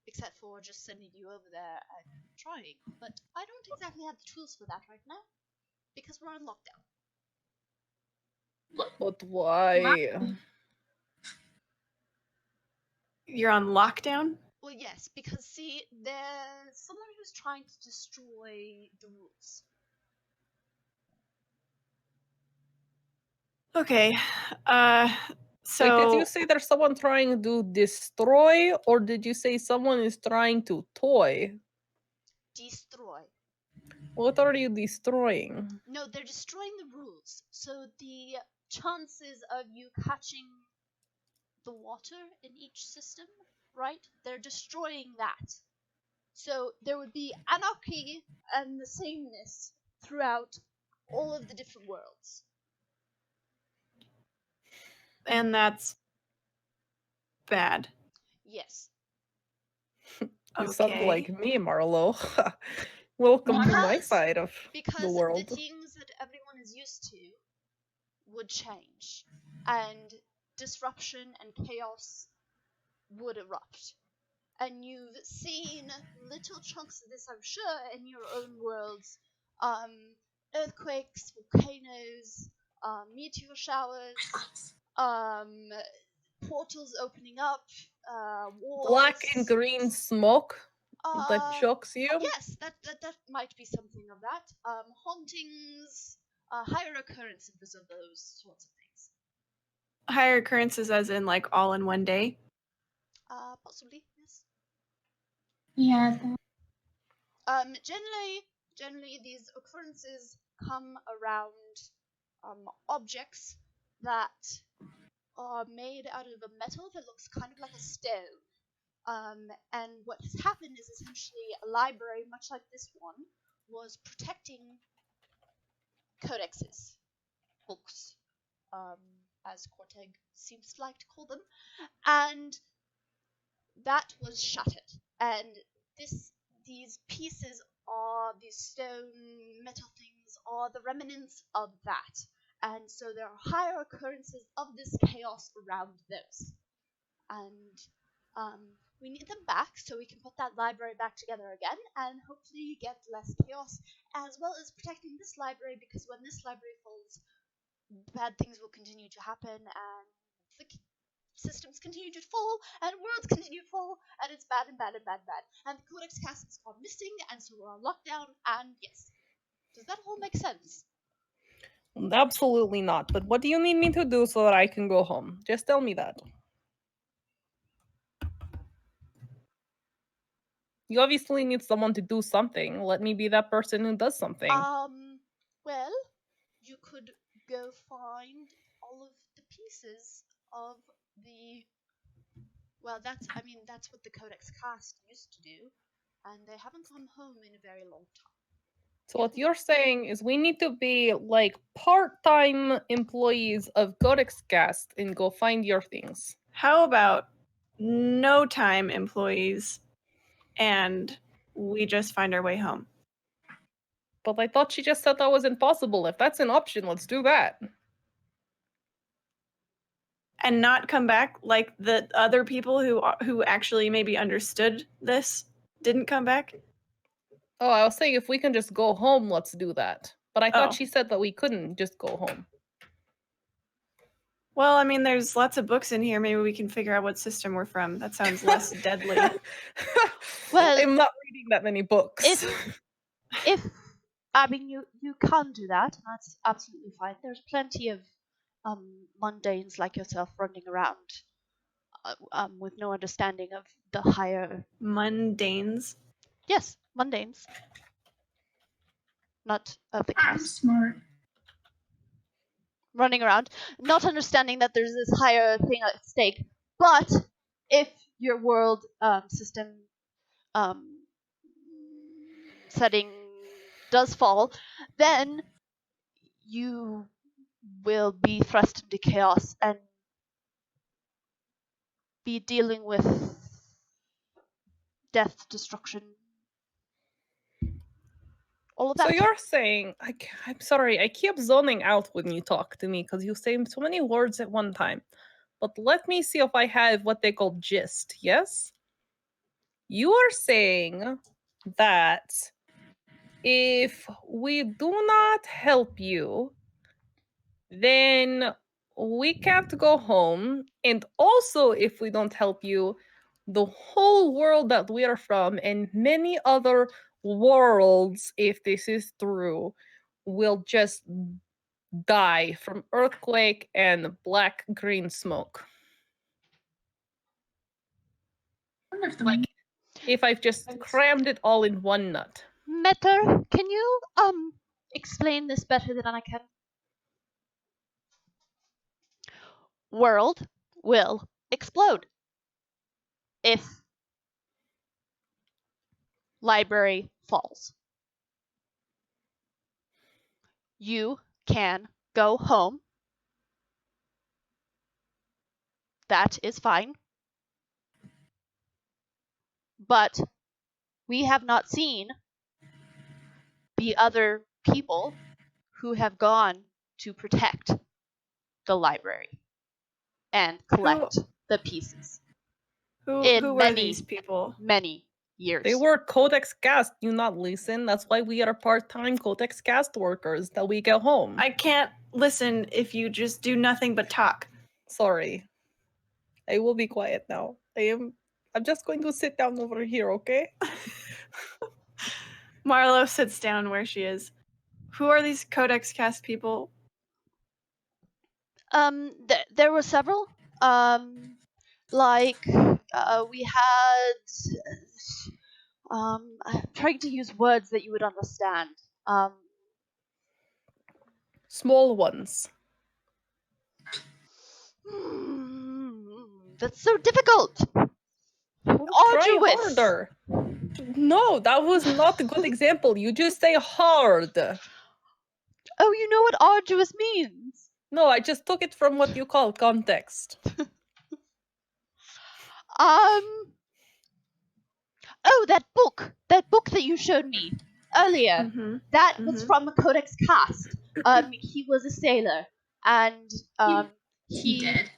Except for just sending you over there and trying. But I don't exactly have the tools for that right now. Because we're on lockdown. But why? You're on lockdown? Well, yes, because see, there's someone who's trying to destroy the rules. Okay. So... Wait, did you say there's someone trying to destroy, or did you say someone is trying to toy? Destroy. What are you destroying? No, they're destroying the rules. So the chances of you catching the water in each system, right? They're destroying that. So there would be anarchy and the sameness throughout all of the different worlds. And that's bad. Yes. You sound like me, Marlo. Welcome to my side of the world. Because the things that everyone is used to would change, and disruption and chaos would erupt. And you've seen little chunks of this, I'm sure, in your own worlds. Earthquakes, volcanoes, meteor showers, portals opening up, wars. Black and green smoke that shocks you? Yes, that might be something of that. Hauntings, higher occurrences of those sorts of things. Higher occurrences as in like all in one day? Possibly, yes. Yeah. Generally, these occurrences come around objects that are made out of a metal that looks kind of like a stone. And what has happened is essentially a library, much like this one, was protecting codexes, books, as Corteg seems to like to call them, and that was shattered. And these pieces are these stone metal things are the remnants of that. And so there are higher occurrences of this chaos around those. And We need them back so we can put that library back together again and hopefully get less chaos, as well as protecting this library, because when this library falls, bad things will continue to happen and the systems continue to fall and worlds continue to fall, and it's bad and bad and bad and bad. And the Codex castles are missing, and so we're on lockdown, and yes. Does that all make sense? Absolutely not. But what do you need me to do so that I can go home? Just tell me that. You obviously need someone to do something. Let me be that person who does something. Well, you could go find all of the pieces of the... Well, that's what the Codex cast used to do, and they haven't come home in a very long time. So what you're saying is we need to be like part-time employees of Codex Cast and go find your things. How about no time employees and we just find our way home? But I thought she just said that was impossible. If that's an option, let's do that. And not come back like the other people who actually maybe understood this didn't come back? Oh, I was saying if we can just go home, let's do that. But I thought Oh. she said that we couldn't just go home. Well, I mean, there's lots of books in here. Maybe we can figure out what system we're from. That sounds less deadly. Well, I'm not reading that many books. If I mean, you can do that, and that's absolutely fine. There's plenty of mundanes like yourself running around with no understanding of the higher... Mundanes? Yes, mundanes. Not of the I'm cast. smart. Running around, not understanding that there's this higher thing at stake. But if your world system setting does fall, then you will be thrust into chaos and be dealing with death, destruction, all of that. So you're saying, I'm sorry, I keep zoning out when you talk to me because you say so many words at one time. But let me see if I have what they call gist, yes? You are saying that if we do not help you, then we can't go home. And also, if we don't help you, the whole world that we are from and many other worlds, if this is true, will just die from earthquake and black green smoke. One of them. Like, if I've just crammed it all in one nut. Metter, can you explain this better than I can? World will explode if library falls. You can go home. That is fine. But we have not seen the other people who have gone to protect the library and collect the pieces. Who were these people? Many years. They were Codex Cast. You not listen. That's why we are part-time Codex Cast workers till we get home. I can't listen if you just do nothing but talk. Sorry. I will be quiet now. I'm just going to sit down over here, okay? Marlo sits down where she is. Who are these Codex cast people? There were several. We had. I'm trying to use words that you would understand. Small ones. That's so difficult. Try Arduous. harder. No, that was not a good example. You just say hard. Oh, you know what arduous means? No, I just took it from what you call context. Oh, that book that you showed me earlier. Mm-hmm. That was from a Codex cast. He was a sailor, and He did.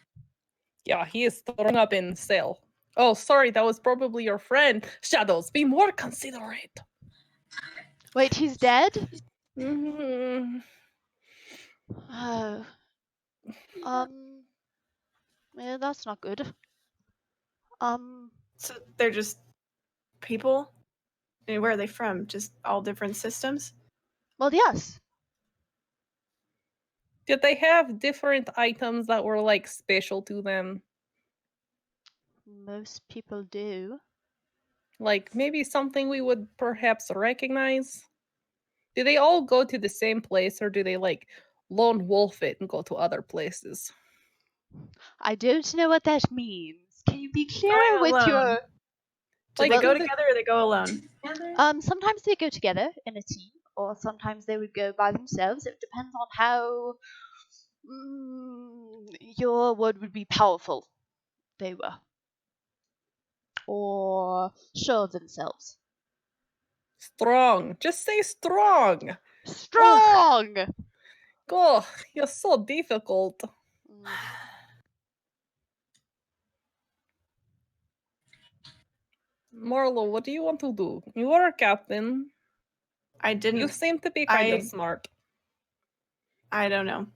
Yeah, he is thrown up in sail. Oh, sorry, that was probably your friend. Shadows, be more considerate. Wait, he's dead? Mhm. Oh. Yeah, that's not good. So they're just people? I mean, where are they from? Just all different systems? Well, yes. Did they have different items that were like special to them? Most people do. Like maybe something we would perhaps recognize? Do they all go to the same place or do they like lone wolf it and go to other places? I don't know what that means. Can you be clearer Going with alone. your... Do Like, they go do the- together or they go alone? Together? Sometimes they go together in a team, or sometimes they would go by themselves. It depends on how your word would be powerful they were, or sure of themselves. Strong. Just say strong. Strong. Oh, you're so difficult. Mm. Marlo, what do you want to do? You are a captain. I You didn't. seem to be kind of I smart. I don't know.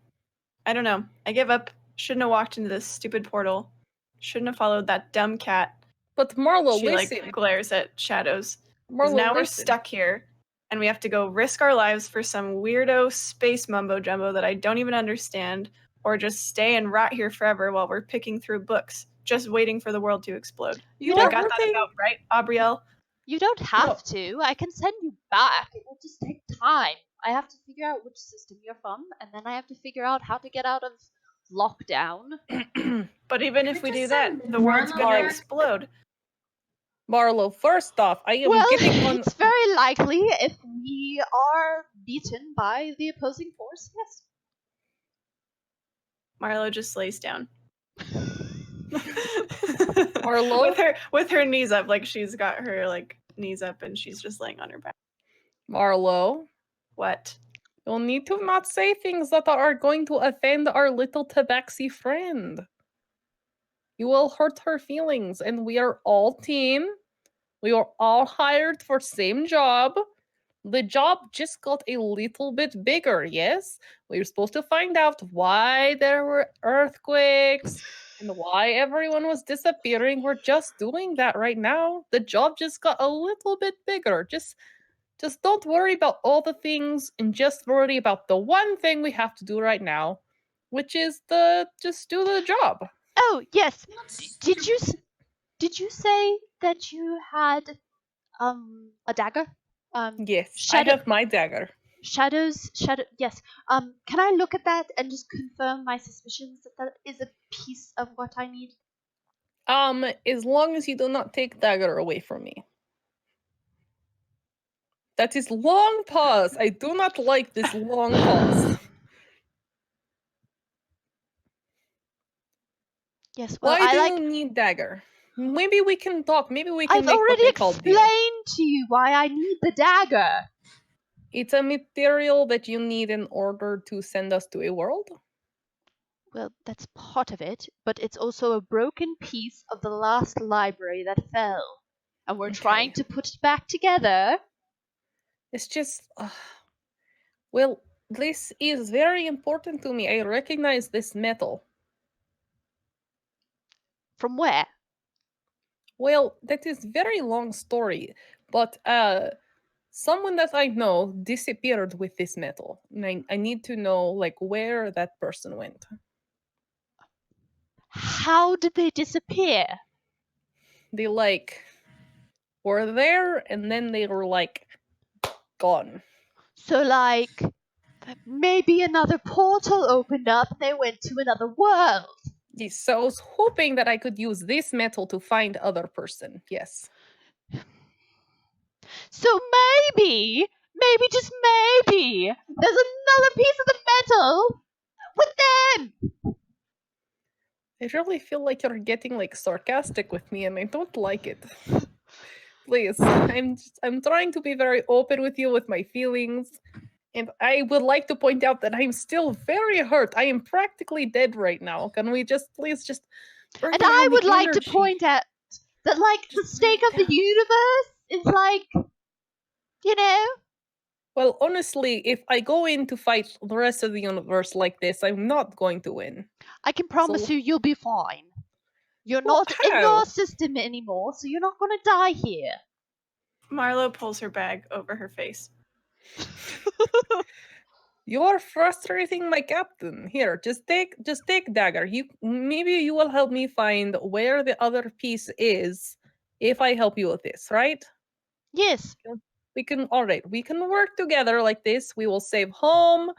I give up. Shouldn't have walked into this stupid portal. Shouldn't have followed that dumb cat. But Marlo, She listen. like glares at Shadows. Because Marlo, now we're listen. stuck here and we have to go risk our lives for some weirdo space mumbo jumbo that I don't even understand, or just stay and rot here forever while we're picking through books, just waiting for the world to explode. You I are got that hurting. about right, Aubrielle? You don't have to. I can send you back. It will just take time. I have to figure out which system you're from, and then I have to figure out how to get out of lockdown. But even if we do that, Send the world's Marlo gonna there. explode. Marlo, first off, I am Well, getting on. it's very likely if we are beaten by the opposing force, yes. Marlo just lays down. Marlo? with her knees up, like she's got her like knees up and she's just laying on her back. Marlo, What? you'll need to not say things that are going to offend our little tabaxi friend. You will hurt her feelings, and we are all team. We are all hired for same job. The job just got a little bit bigger, yes? We were supposed to find out why there were earthquakes and why everyone was disappearing. We're just doing that right now. The job just got a little bit bigger. Just don't worry about all the things and just worry about the one thing we have to do right now, which is just do the job. Oh, yes. That's Did you say that you had a dagger? Yes, Shadow I have my dagger. shadow yes. Can I look at that and just confirm my suspicions that that is a piece of what I need? As long as you do not take dagger away from me. That is long pause. I do not like this long pause. Yes, well, Why do you need dagger? Maybe we can talk. Maybe we can I've make what already they call deal. explained to you why I need the dagger. It's a material that you need in order to send us to a world. Well, that's part of it, but it's also a broken piece of the last library that fell. And we're trying Okay. to put it back together. It's just. Well, this is very important to me. I recognize this metal. From where? Well, that is very long story, but someone that I know disappeared with this metal. And I need to know like where that person went. How did they disappear? They like were there and then they were like gone. So, like, maybe another portal opened up and they went to another world. Yes, so I was hoping that I could use this metal to find other person. Yes. So maybe, just maybe, there's another piece of the metal with them. I really feel like you're getting like sarcastic with me and I don't like it. Please, I'm trying to be very open with you with my feelings. And I would like to point out that I'm still very hurt. I am practically dead right now. Can we just please just bring And down I the would like to energy? point out But like the Just stake write of the down. universe is like, you know. Well, honestly, if I go in to fight the rest of the universe like this, I'm not going to win. I can promise So- you, you'll be fine. You're Well, not in how? our system anymore, so you're not gonna die here. Marlo pulls her bag over her face. You're frustrating my captain. Here, just take dagger. Maybe you will help me find where the other piece is if I help you with this, right? Yes. We can we can work together like this. We will save home.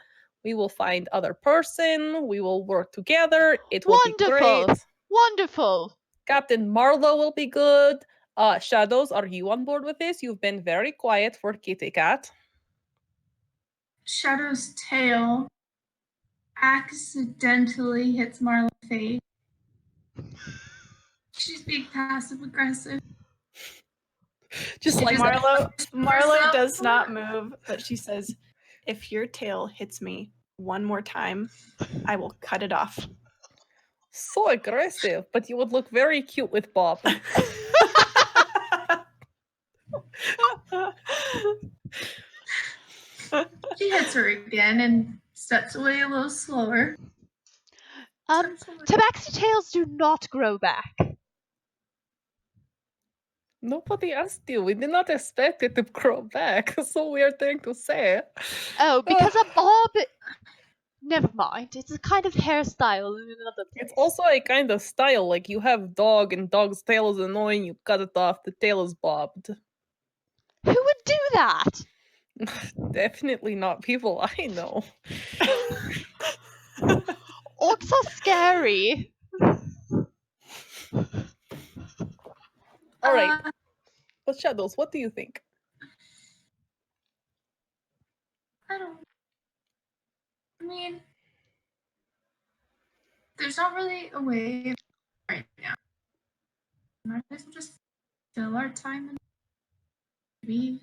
We will find other person. We will work together. It will be Wonderful. great. Wonderful. Captain Marlowe will be good. Shadows, are you on board with this? You've been very quiet for Kitty Cat. Shadow's tail accidentally hits Marlo's face. She's being passive aggressive. Just like that. Marlo does not move, but she says, "If your tail hits me one more time, I will cut it off." So aggressive, but you would look very cute with Bob. She hits her again and steps away a little slower. Tabaxi tails do not grow back. Nobody asked you. We did not expect it to grow back. So weird thing to say. Oh, because a bob. Never mind. It's a kind of hairstyle in another place. It's also a kind of style. Like you have dog, and dog's tail is annoying. You cut it off. The tail is bobbed. Who would do that? Definitely not people I know. Orcs are scary. All right. But Shadows, what do you think? I mean, there's not really a way right now. Might as well just fill our time and be.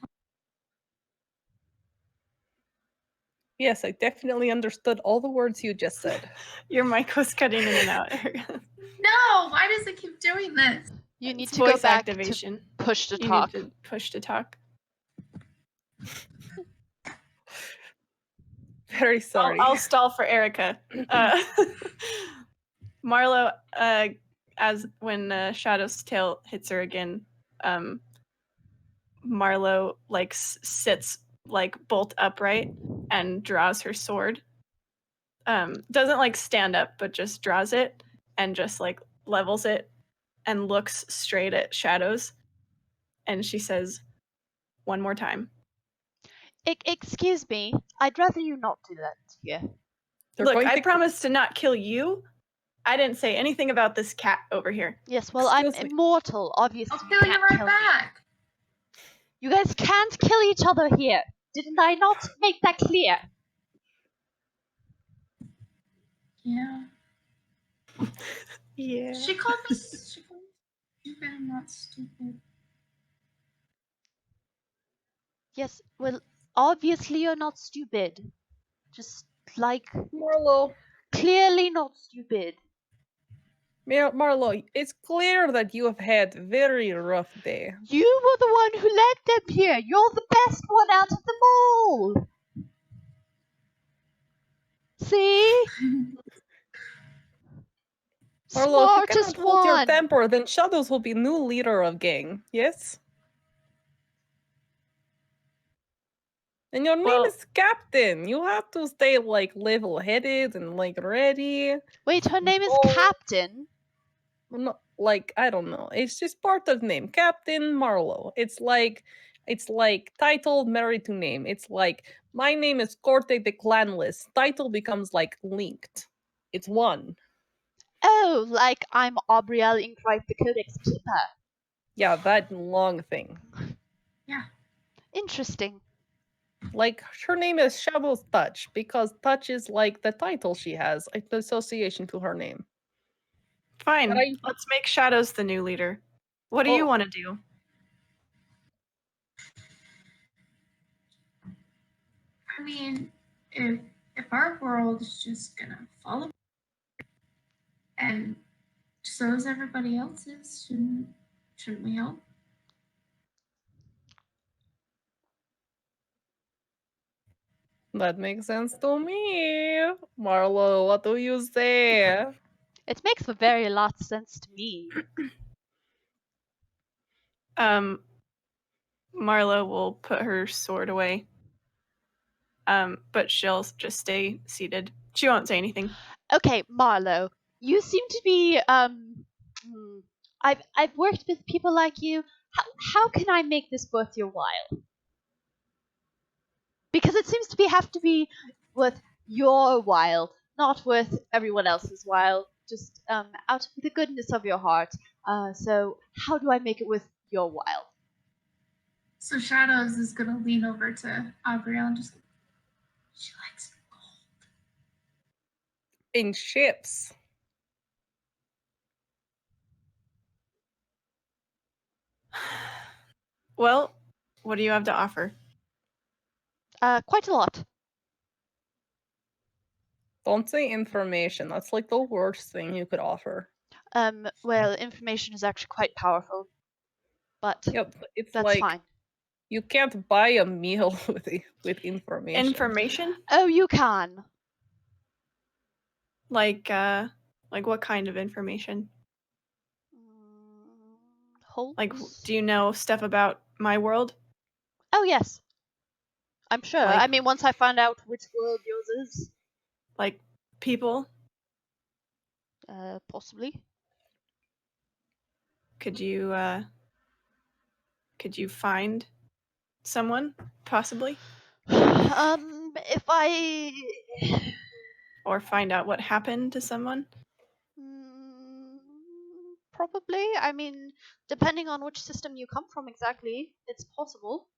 Yes, I definitely understood all the words you just said. Your mic was cutting in and out. No! Why does it keep doing this? You need It's to go voice back activation. to push to You talk. need to push to talk. Very sorry. I'll stall for Erica. Marlo, as when Shadow's tail hits her again, Marlo like sits like bolt upright and draws her sword. Doesn't like stand up, but just draws it and just like levels it and looks straight at Shadows. And she says, "One more time." Excuse me. I'd rather you not do that here. Look, I promised to not kill you. I didn't say anything about this cat over here. Yes, well, Excuse I'm me. immortal. Obviously, I'll kill you right back. You guys can't kill each other here. Didn't I not make that clear? Yeah. Yeah. She called me stupid. I'm not stupid. Yes, well, obviously you're not stupid. Just like Marlo. clearly not stupid. Marlo, it's clear that you have had very rough day. You were the one who led them here. You're the best one out of them all. See? Marlo, if you Smartest cannot hold your one. temper, then Shadows will be new leader of gang. Yes? And your name is Captain. You have to stay like level-headed and like ready. Wait, her name is Captain? No, like I don't know. It's just part of name. Captain Marlowe. It's like title married to name. It's like my name is Corte the Clanless. Title becomes like linked. It's one. Oh, like I'm Aubrielle Incrite the Codex Keeper. Yeah, that long thing. Yeah. Interesting. Like her name is Shadows Touch because Touch is like the title she has, like the association to her name. Fine. But Let's make Shadows the new leader. What do you want to do? I mean, if our world is just gonna fall apart, and so is everybody else's, shouldn't Shouldn't we help? That makes sense to me. Marlo, what do you say? It makes a very lot of sense to me. Marlo will put her sword away. But she'll just stay seated. She won't say anything. Okay, Marlo, you seem to be I've worked with people like you. How can I make this worth your while? Because it seems to have to be worth your while, not worth everyone else's while. Just out of the goodness of your heart. So how do I make it worth your while? So Shadows is gonna lean over to Abrielle and just. She likes gold. In ships. Well, what do you have to offer? Quite a lot. Don't say information. That's like the worst thing you could offer. Well, information is actually quite powerful, but Yep, it's that's like fine. you can't buy a meal with information. Information? Oh, you can. Like what kind of information? Holtz? Like, do you know stuff about my world? Oh, yes. I'm sure. Like- I mean, once I find out which world yours is, Like people? possibly. Could you find someone possibly, If I or find out what happened to someone? Mm, probably. I mean, depending on which system you come from exactly, it's possible.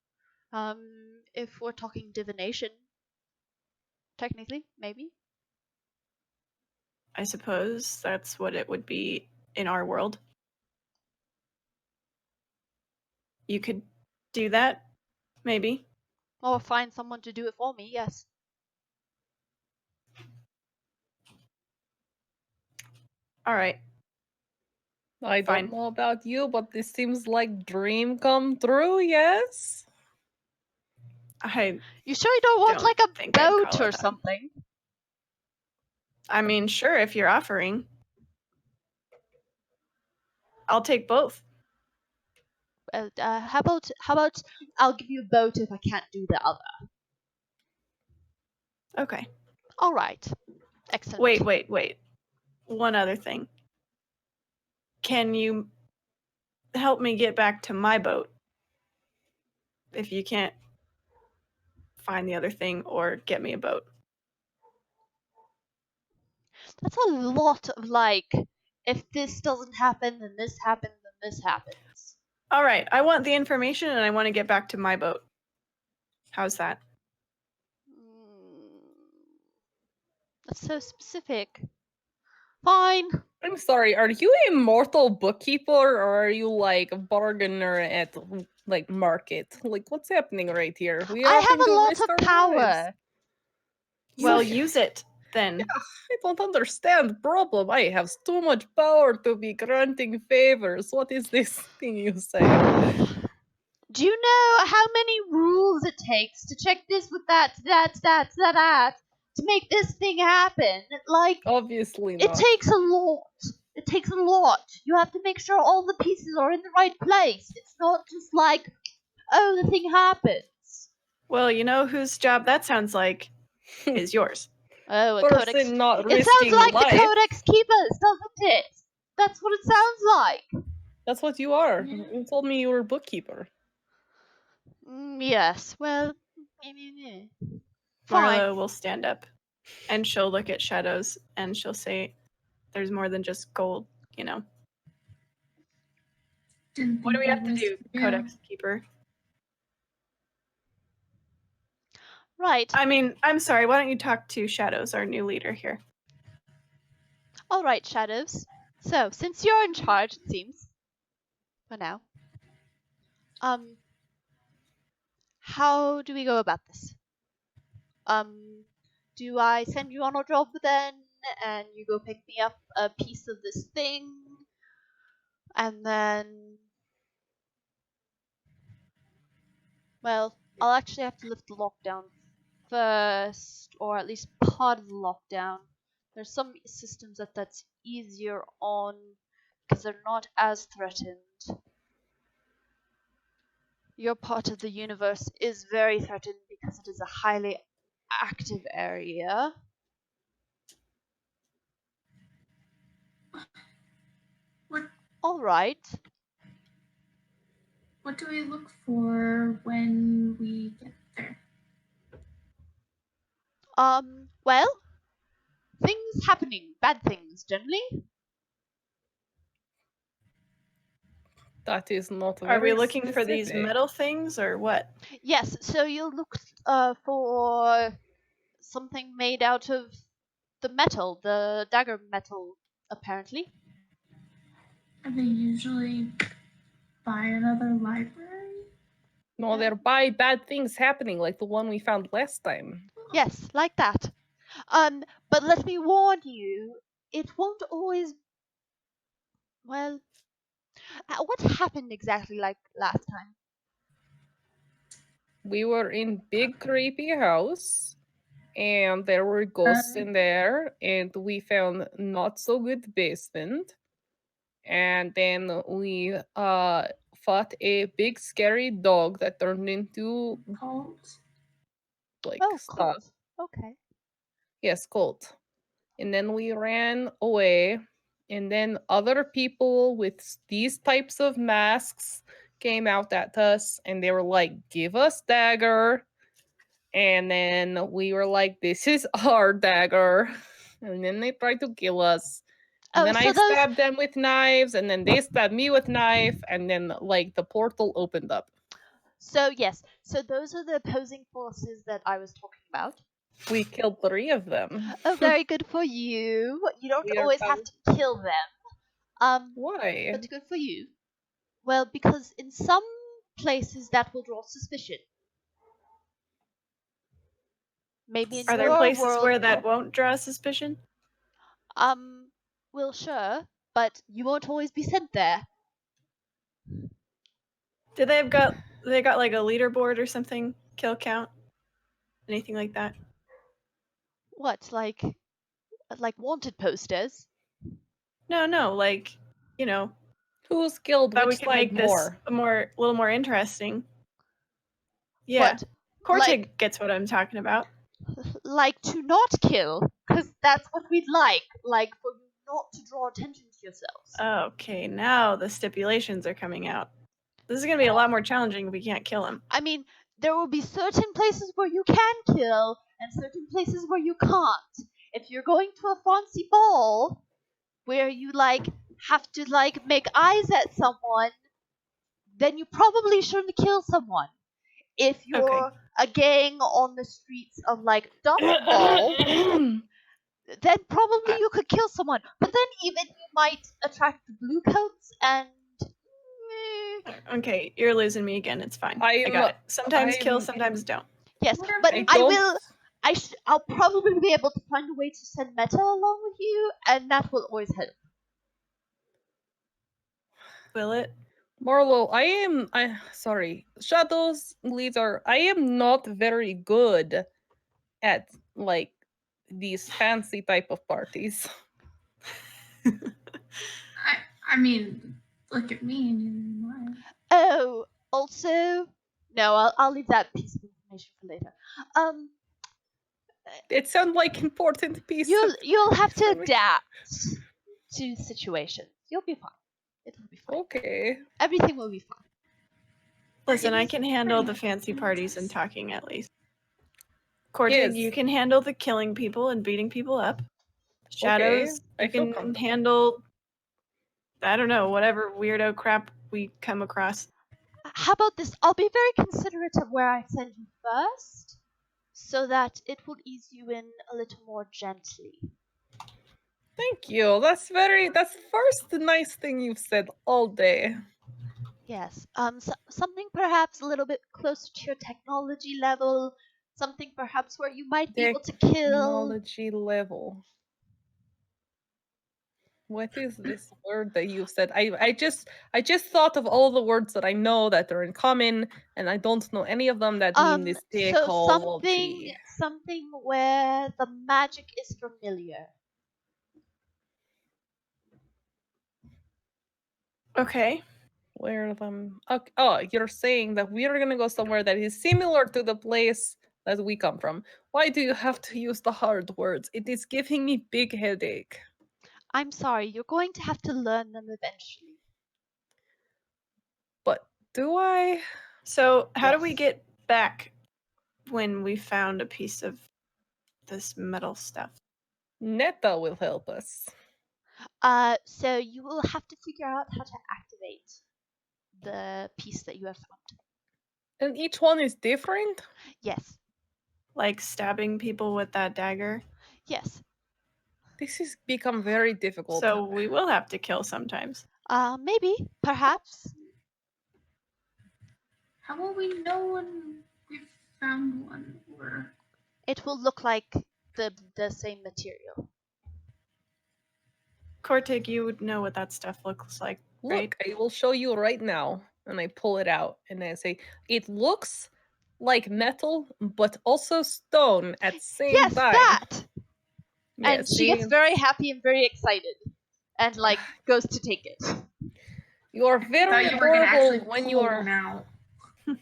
If we're talking divination, technically, maybe. I suppose that's what it would be in our world. You could do that, maybe. Or find someone to do it for me, yes. All right. I Fine. don't know about you, but this seems like dream come true, yes? You sure you don't want Don't like a think I'd boat call or it that. something? I mean, sure, if you're offering. I'll take both. How about I'll give you a boat if I can't do the other. Okay. All right. Excellent. Wait. One other thing. Can you help me get back to my boat if you can't find the other thing or get me a boat? That's a lot of like, if this doesn't happen, then this happens, then this happens. All right. I want the information and I want to get back to my boat. How's that? That's so specific. Fine. I'm sorry, are you a mortal bookkeeper or are you like a bargainer at like market? Like what's happening right here? We are I having have a to lot risk of our power. lives. Well, You- use it then. I don't understand problem. I have too much power to be granting favors. What is this thing you say? Do you know how many rules it takes to check this with that, to make this thing happen? Like, Obviously it not. takes a lot. It takes a lot. You have to make sure all the pieces are in the right place. It's not just like, oh, the thing happens. Well, you know whose job that sounds like is yours. Oh, a Person codex. not It risking sounds like life. the codex keepers, doesn't it? That's what it sounds like. That's what you are. You told me you were a bookkeeper. Yes. Well, fine. Marlo will stand up and she'll look at Shadows and she'll say, there's more than just gold, you know. Didn't What do think we that have to was do, real. Codex Keeper? Right. I mean, I'm sorry, why don't you talk to Shadows, our new leader here? All right, Shadows. So, since you're in charge, it seems, for now, how do we go about this? Do I send you on a job then, and you go pick me up a piece of this thing, and then Well, I'll actually have to lift the lockdown first, or at least part of the lockdown. There's some systems that's easier on because they're not as threatened. Your part of the universe is very threatened because it is a highly active area. All right. What do we look for when we get there? Well, things happening, bad things generally. That is not Are we very looking for these specific. metal things or what? Yes, so you'll look for something made out of the metal, the dagger metal, apparently. Are they usually by another library? No, they're by bad things happening, like the one we found last time. Yes, like that. But let me warn you, it won't always. Well, what happened exactly like last time? We were in big creepy house, and there were ghosts in there, and we found not so good basement. And then we fought a big scary dog that turned into Cult? like Oh, stuff. cool. Okay. Yes, cult. And then we ran away, and then other people with these types of masks came out at us, and they were like, give us dagger. And then we were like, this is our dagger. And then they tried to kill us. And Oh, then so I those. stabbed them with knives, and then they stabbed me with knife, and then like the portal opened up. So yes, so those are the opposing forces that I was talking about. We killed 3 of them. Oh, very good for you. You don't We are always have to kill them. Why? But good for you. Well, because in some places that will draw suspicion. Maybe in Are there your places world, where that won't draw suspicion? well, sure, but you won't always be sent there. Do they got like a leaderboard or something? Kill count? Anything like that? What, like wanted posters? No, like, Who's killed thought we which could side make this more? a little more interesting. Yeah. What, Cortig gets what I'm talking about. like to not kill, because that's what we'd like for you not to draw attention to yourselves. Okay, now the stipulations are coming out. This is going to be a lot more challenging if we can't kill him. I mean, there will be certain places where you can kill and certain places where you can't. If you're going to a fancy ball where you have to make eyes at someone, then you probably shouldn't kill someone. If you're a gang on the streets of Dustball, then probably you could kill someone. But then even you might attract the blue coats and. Okay, you're losing me again. It's fine. I I'm- got it. Sometimes kill, I'm- sometimes don't. Yes, What are but I I don't- will. I'll probably be able to find a way to send Meta along with you, and that will always help. Will it? Marlo, sorry. Shadows leader, I am not very good at like these fancy type of parties. I mean, look at me and you're mine. Oh, also, no, I'll leave that piece of information for later. It sounds like important piece. You'll have to information. adapt to situations. You'll be fine. It'll be fine. Okay. Everything will be fine. Listen, I can handle the fancy parties and talking at least. Cortig, you can handle the killing people and beating people up. Shadows, I you feel can comfortable. handle, I don't know, whatever weirdo crap we come across. How about this? I'll be very considerate of where I send you first, so that it will ease you in a little more gently. Thank you. That's first nice thing you've said all day. Yes. Something perhaps a little bit closer to your technology level. Something perhaps where you might be able to kill. Technology level. What is this word that you said? I just thought of all the words that I know that are in common, and I don't know any of them that mean this So technology. something where the magic is familiar. Okay. Where them? Okay. Oh, you're saying that we are gonna go somewhere that is similar to the place that we come from. Why do you have to use the hard words? It is giving me big headache. I'm sorry, you're going to have to learn them eventually. But do I? So, how do we Yes. get back when we found a piece of this metal stuff? Netta will help us. So you will have to figure out how to activate the piece that you have found. And each one is different? Yes. Like stabbing people with that dagger? Yes. This has become very difficult. So, we will have to kill sometimes. Maybe, perhaps. How will we know when we've found one? Or It will look like the same material. Cortig, you would know what that stuff looks like, Look, right? I will show you right now. And I pull it out and I say, it looks like metal, but also stone at the same Yes, time. that! Yeah, And she gets very happy and very excited. And like goes to take it. You are I very thought you were gonna adorable actually when pull you are one out.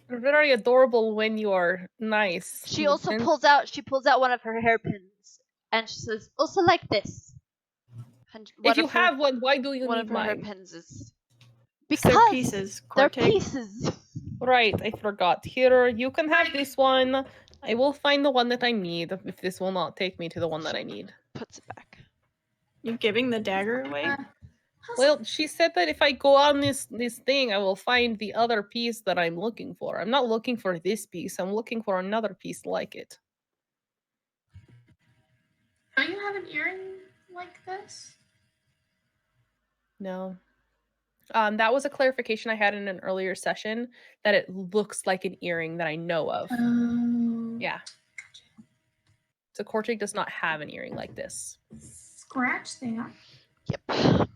you're very adorable when you are nice. She but also then- pulls out one of her hairpins and she says, also like this. And if you have one, why do you one need of her mine? hairpins is They're because pieces, they're Cortig. pieces. Right, I forgot. Here, you can have this one. I will find the one that I need if this will not take me to the one that I need. Puts it back. You giving the dagger away? Well, she said that if I go on this thing, I will find the other piece that I'm looking for. I'm not looking for this piece. I'm looking for another piece like it. Don't you have an earring like this? No. That was a clarification I had in an earlier session that it looks like an earring that I know of. Oh. Yeah. So Korchik does not have an earring like this. Scratch that. Yep.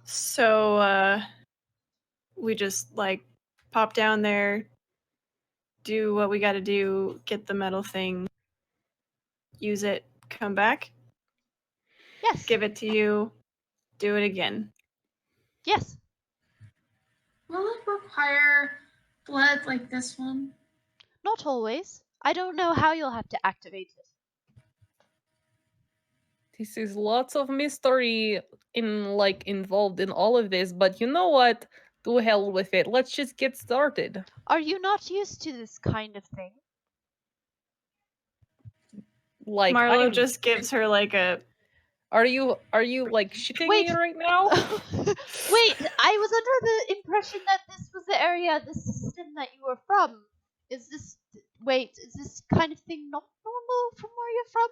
So, we just like pop down there, do what we gotta do, get the metal thing, use it, come back, Yes. give it to you, do it again. Yes. Will it require blood like this one? Not always. I don't know how you'll have to activate it. This is lots of mystery involved in all of this, but you know what? To hell with it. Let's just get started. Are you not used to this kind of thing? Like Marlo just gives her like a Are you like shitting Wait. me right now? Wait, I was under the impression that this was the area, the system that you were from. Is this kind of thing not normal from where you're from?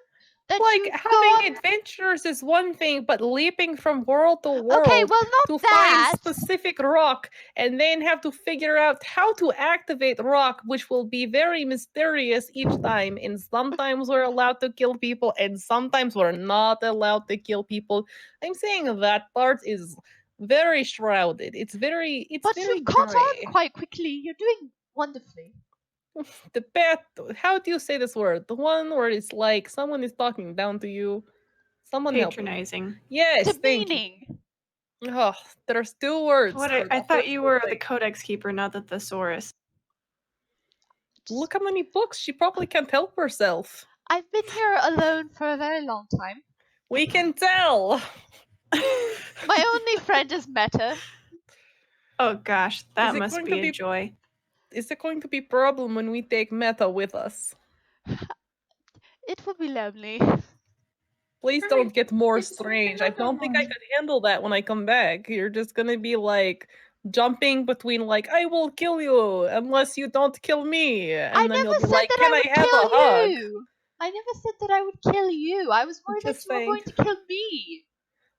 That Like you go having on- adventures is one thing, but leaping from world to world Okay, well to not find that. specific rock and then have to figure out how to activate rock, which will be very mysterious each time. And sometimes we're allowed to kill people, and sometimes we're not allowed to kill people. I'm saying that part is very shrouded. It's very But very you've caught gray. on quite quickly. You're doing wonderfully. The path. How do you say this word? The one where it's like someone is talking down to you. Someone help me. patronizing. Yes, thank you. Demeaning. Oh, there's two words. What for I the thought whole you were the thing. Codex keeper, not the thesaurus. Look how many books. She probably can't help herself. I've been here alone for a very long time. We can tell. My only friend is Meta. Oh gosh, that it must going be to a be- joy. Is it going to be problem when we take Meta with us? It will be lonely. Please Perfect. don't get more It's strange. I something don't think I normal. could handle that when I come back. You're just gonna be like jumping between like I will kill you unless you don't kill me, and I then you'll never be said like, that "Can I I would have kill a hug?" you. I never said that I would kill you. I was worried that just you were going to kill me.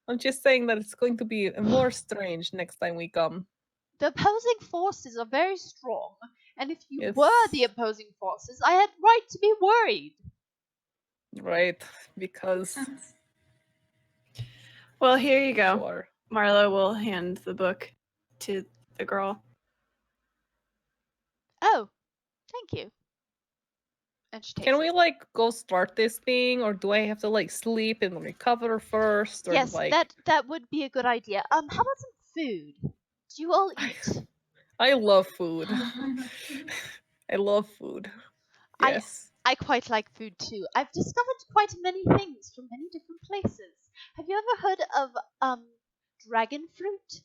I'm just saying that it's going to be more strange next time we come. The opposing forces are very strong, and if you Yes. were the opposing forces, I had right to be worried. Right, because Sense. Well, here you go. sure. Marlo will hand the book to the girl. Oh, thank you. And she takes Can it. we like go start this thing, or do I have to like sleep and recover first, or Yes, like that would be a good idea. How about some food? Do you all eat? I love food. I I love food. I- Yes. I quite like food too. I've discovered quite many things from many different places. Have you ever heard of dragon fruit?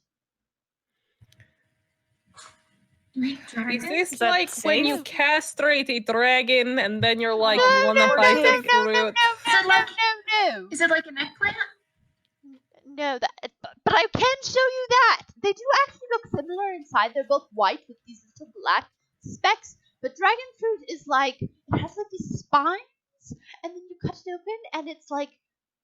Eat Is dragons? this Is that like when you safe? castrate a dragon and then you're like, No, wanna poor bite the pig. fruit? Is it like No. is it like an eggplant? No, but I can show you that. They do actually look similar inside. They're both white with these little black specks. But dragon fruit is like it has like these spines, and then you cut it open, and it's like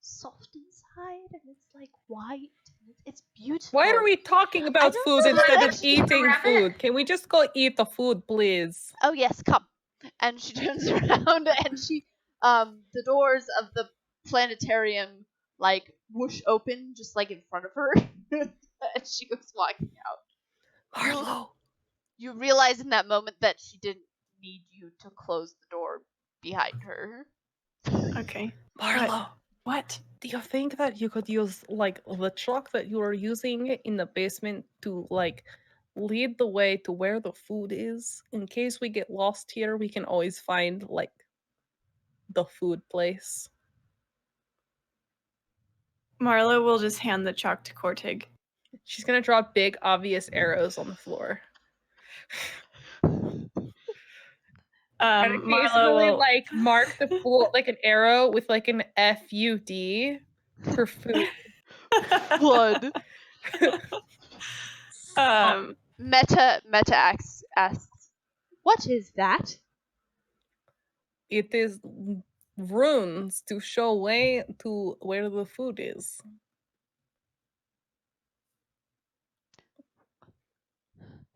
soft inside, and it's like white. And it's beautiful. Why are we talking I about don't food know instead how of to- eating Rabbit? food? Can we just go eat the food, please? Oh yes, come. And she turns around, and the doors of the planetarium like whoosh open just like in front of her, and she goes walking out. Marlo. You realize in that moment that she didn't need you to close the door behind her. Okay. Marlo. What? Do you think that you could use like the truck that you are using in the basement to like lead the way to where the food is? In case we get lost here, we can always find like the food place. Marlo will just hand the chalk to Cortig. She's gonna draw big, obvious arrows on the floor. And occasionally, Marlo will. like mark the floor like an arrow with like an FUD for food. Blood. um, Meta asks, "What is that?" It is runes to show way to where the food is.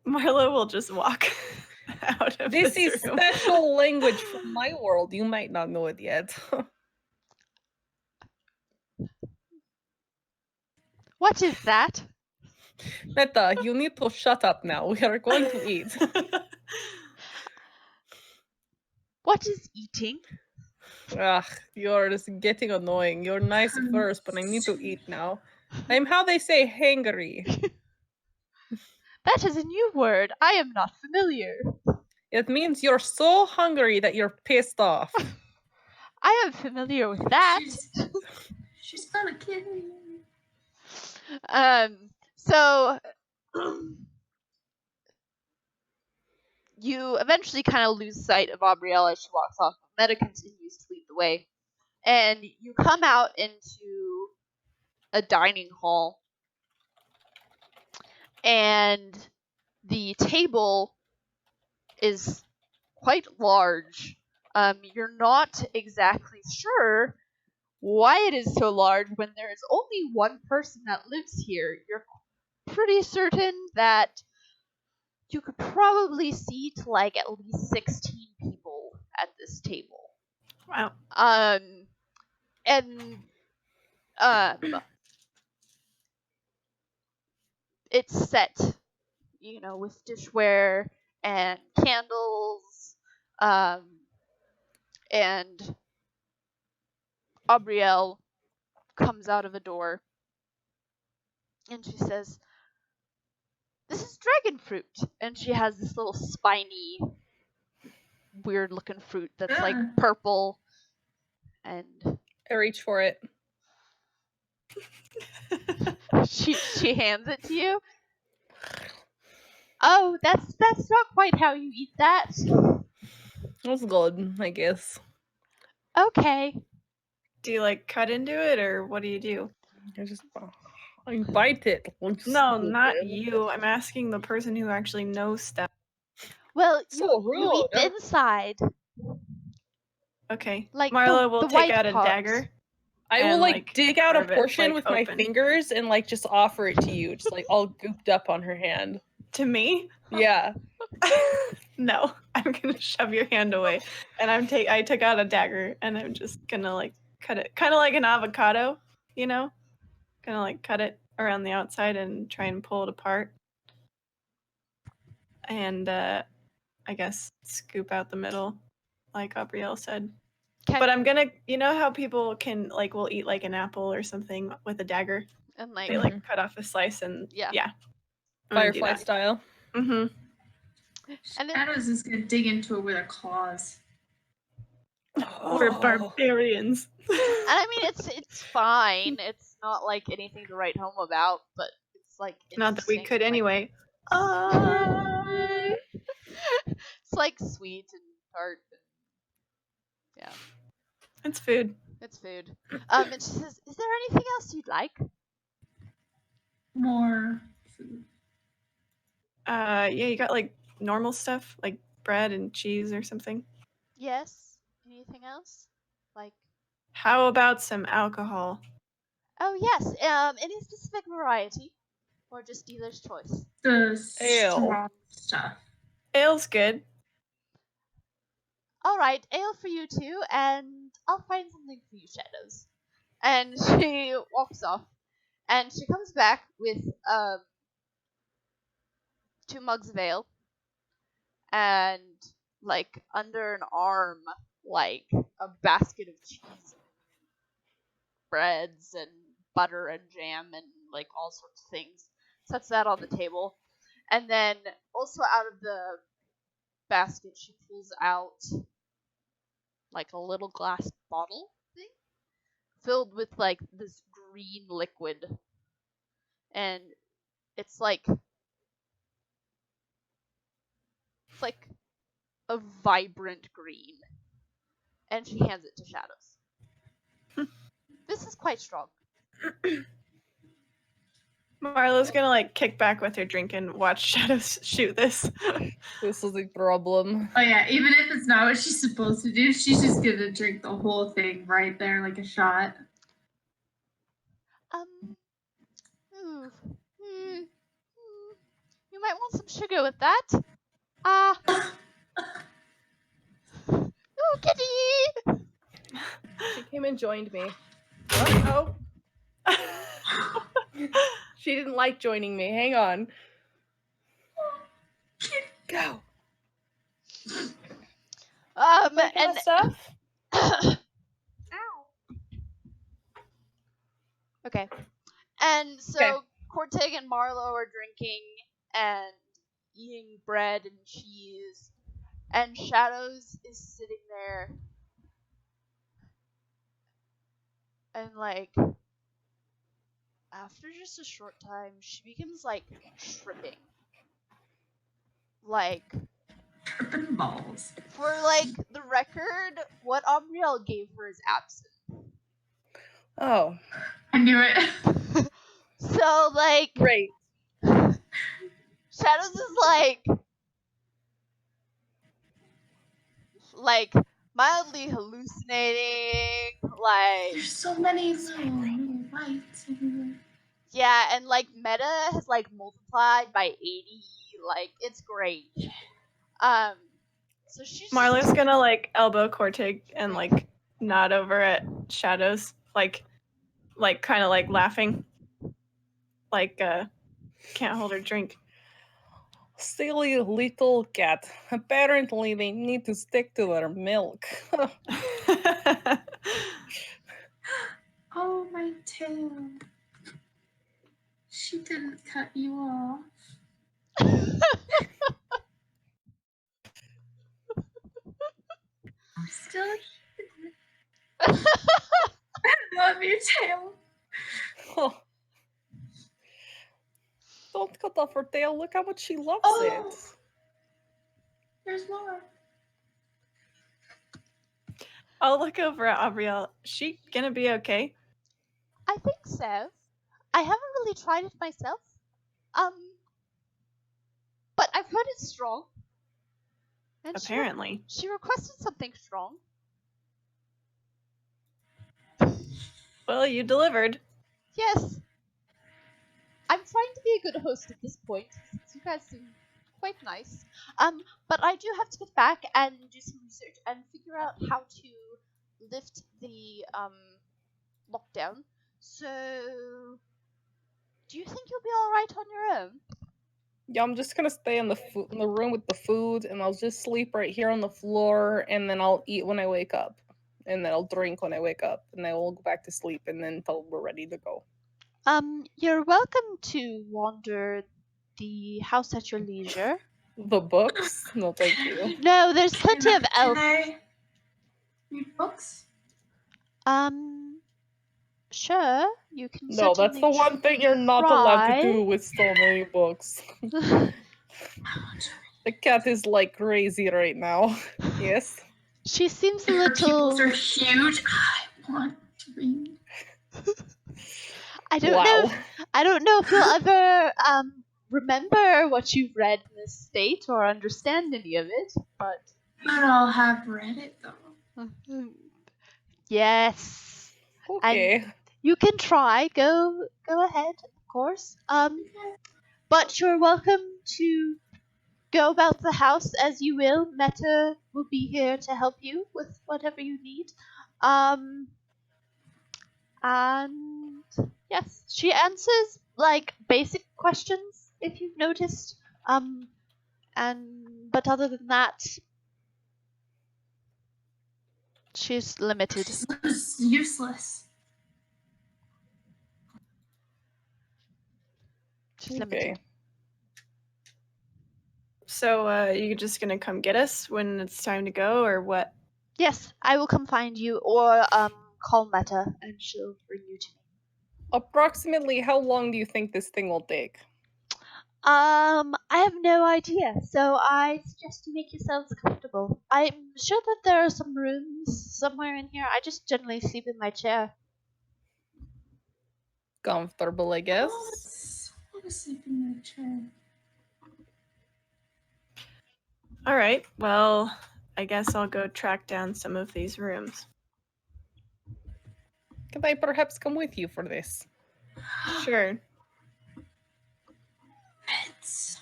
Marlo will just walk out of This this is room. special language from my world. You might not know it yet. What is that? Meta, you need to shut up now. We are going to eat. What is eating? Ugh, you're just getting annoying. You're nice at first, but I need to eat now. I'm how they say hangry. That is a new word. I am not familiar. It means you're so hungry that you're pissed off. I am familiar with that. She's gonna kill me. So you eventually kind of lose sight of Aubrielle as she walks off. Meta continues to lead the way, and you come out into a dining hall, and the table is quite large. You're not exactly sure why it is so large when there is only one person that lives here. You're pretty certain that you could probably seat like at least 16 people at this table. Wow. And it's set, with dishware and candles, and Aubrielle comes out of a door, and she says, "This is dragon fruit," and she has this little spiny, weird-looking fruit that's like purple, and I reach for it. she hands it to you. Oh, that's not quite how you eat that. That's good, I guess. Okay. Do you like cut into it, or what do you do? I bite it. No, not you. I'm asking the person who actually knows stuff. Well, So you eat the rude. inside. Okay. Like Marlo will the take white out a parts. dagger. I will and, like dig out a carve it, portion like, with my open. fingers and like just offer it to you, just like all gooped up on her hand. To me? Yeah. No, I'm gonna shove your hand away, and I took out a dagger, and I'm just gonna like cut it, kind of like an avocado, you know, gonna like cut it around the outside and try and pull it apart, and I guess scoop out the middle, like Gabrielle said. Can, But I'm gonna, you know how people can like will eat like an apple or something with a dagger. and like They like cut off a slice and Yeah. I'm gonna do Firefly that. style. Mm-hmm. and it, Shadows is gonna dig into it with her claws. We're barbarians. and I mean it's fine. It's not like anything to write home about, but it's like Not that we interesting, could like- anyway. It's like sweet and tart. And, yeah, It's food. it's food. And she says, "Is there anything else you'd like?" More food. Yeah, you got like normal stuff like bread and cheese or something. Yes. Anything else? Like, How about some alcohol? oh yes. Any specific variety, or just dealer's choice? The Ale. strong stuff. Ale's good. All right, ale for you too, and I'll find something for you, Shadows. And she walks off, and she comes back with 2 mugs of ale, and like under an arm, like a basket of cheese, breads, and butter and jam, and like all sorts of things. Sets that on the table, and then also out of the basket, she pulls out like a little glass bottle thing filled with like this green liquid, and it's like a vibrant green, and she hands it to Shadows. This is quite strong. Marlo's gonna like kick back with her drink and watch Shadows shoot this. This is a problem. Oh yeah, even if it's not what she's supposed to do, she's just gonna drink the whole thing right there like a shot. You might want some sugar with that. Ah. Oh, kitty! She came and joined me. Oh. She didn't like joining me. Hang on. Go. And stuff? okay. And so Okay. Corteg and Marlo are drinking and eating bread and cheese, and Shadows is sitting there and like after just a short time she begins like tripping. Like Tripping balls. for like the record, what Aubrielle gave her is absent. Oh, I knew it. So like great. Shadows is like mildly hallucinating, like There's so many little lights everywhere. yeah, and like meta has like multiplied by 80, like it's great. So she's Marlo's gonna like elbow Cortig and like nod over at Shadows, like kind of like laughing, like can't hold her drink. Silly little cat. Apparently, they need to stick to their milk. Oh, my tail. She didn't cut you off. I'm still here. I love your tail. Oh. Don't cut off her tail. Look how much she loves Oh. it. There's more. I'll look over at Aubrielle. She gonna be okay? I think so. I haven't really tried it myself. But I've heard it's strong. And Apparently. she requested something strong. Well, you delivered. Yes. I'm trying to be a good host at this point, since you guys seem quite nice. But I do have to get back and do some research and figure out how to lift the lockdown. So, do you think you'll be all right on your own? Yeah, I'm just gonna stay in the room with the food, and I'll just sleep right here on the floor, and then I'll eat when I wake up, and then I'll drink when I wake up, and then we'll go back to sleep, and then until we're ready to go. You're welcome to wander the house at your leisure. The books? No, thank you. No, there's plenty of Can else. I read books? Sure, you can. No, that's the one thing you're not allowed to do with so many books. The cat is like crazy right now. Yes. She seems a Her little. pupils are huge. I want to read. I don't Wow. know. I don't know if you'll ever remember what you've read in this state or understand any of it, but I'll have read it though. yes, Okay. you can try. Go ahead, of course. But you're welcome to go about the house as you will. Meta will be here to help you with whatever you need. And yes, she answers like basic questions if you've noticed. But other than that, she's limited. She's useless. She's Okay. limited. So, you just gonna come get us when it's time to go, or what? Yes, I will come find you, or call Meta, and she'll bring you to me. Approximately how long do you think this thing will take? I have no idea, so I suggest you make yourselves comfortable. I'm sure that there are some rooms somewhere in here. I just generally sleep in my chair. Comfortable, I guess. I want to sleep in my chair. All right. Well, I guess I'll go track down some of these rooms. Can I perhaps come with you for this? Sure. Pets.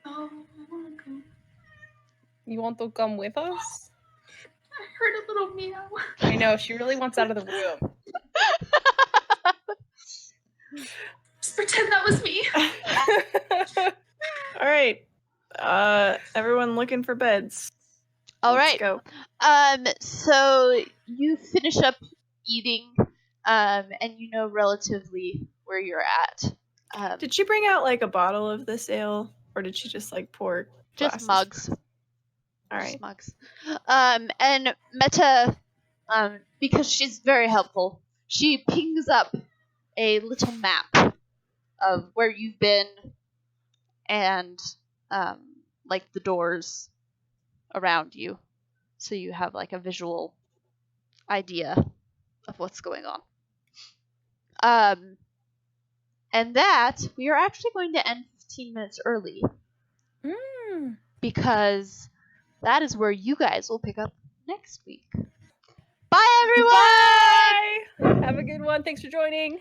I want to go. You want to come with us? I heard a little meow. I know, she really wants out of the room. Just pretend that was me. All right. Everyone looking for beds. All Let's right. go. So you finish up eating, and you know relatively where you're at. Did she bring out like a bottle of this ale, or did she just like pour Just glasses? mugs. All Just right. mugs. And Meta, because she's very helpful, she pings up a little map of where you've been and like the doors around you, so you have like a visual idea of what's going on. And that we are actually going to end 15 minutes early because that is where you guys will pick up next week. Bye, everyone! Bye! Have a good one. Thanks for joining.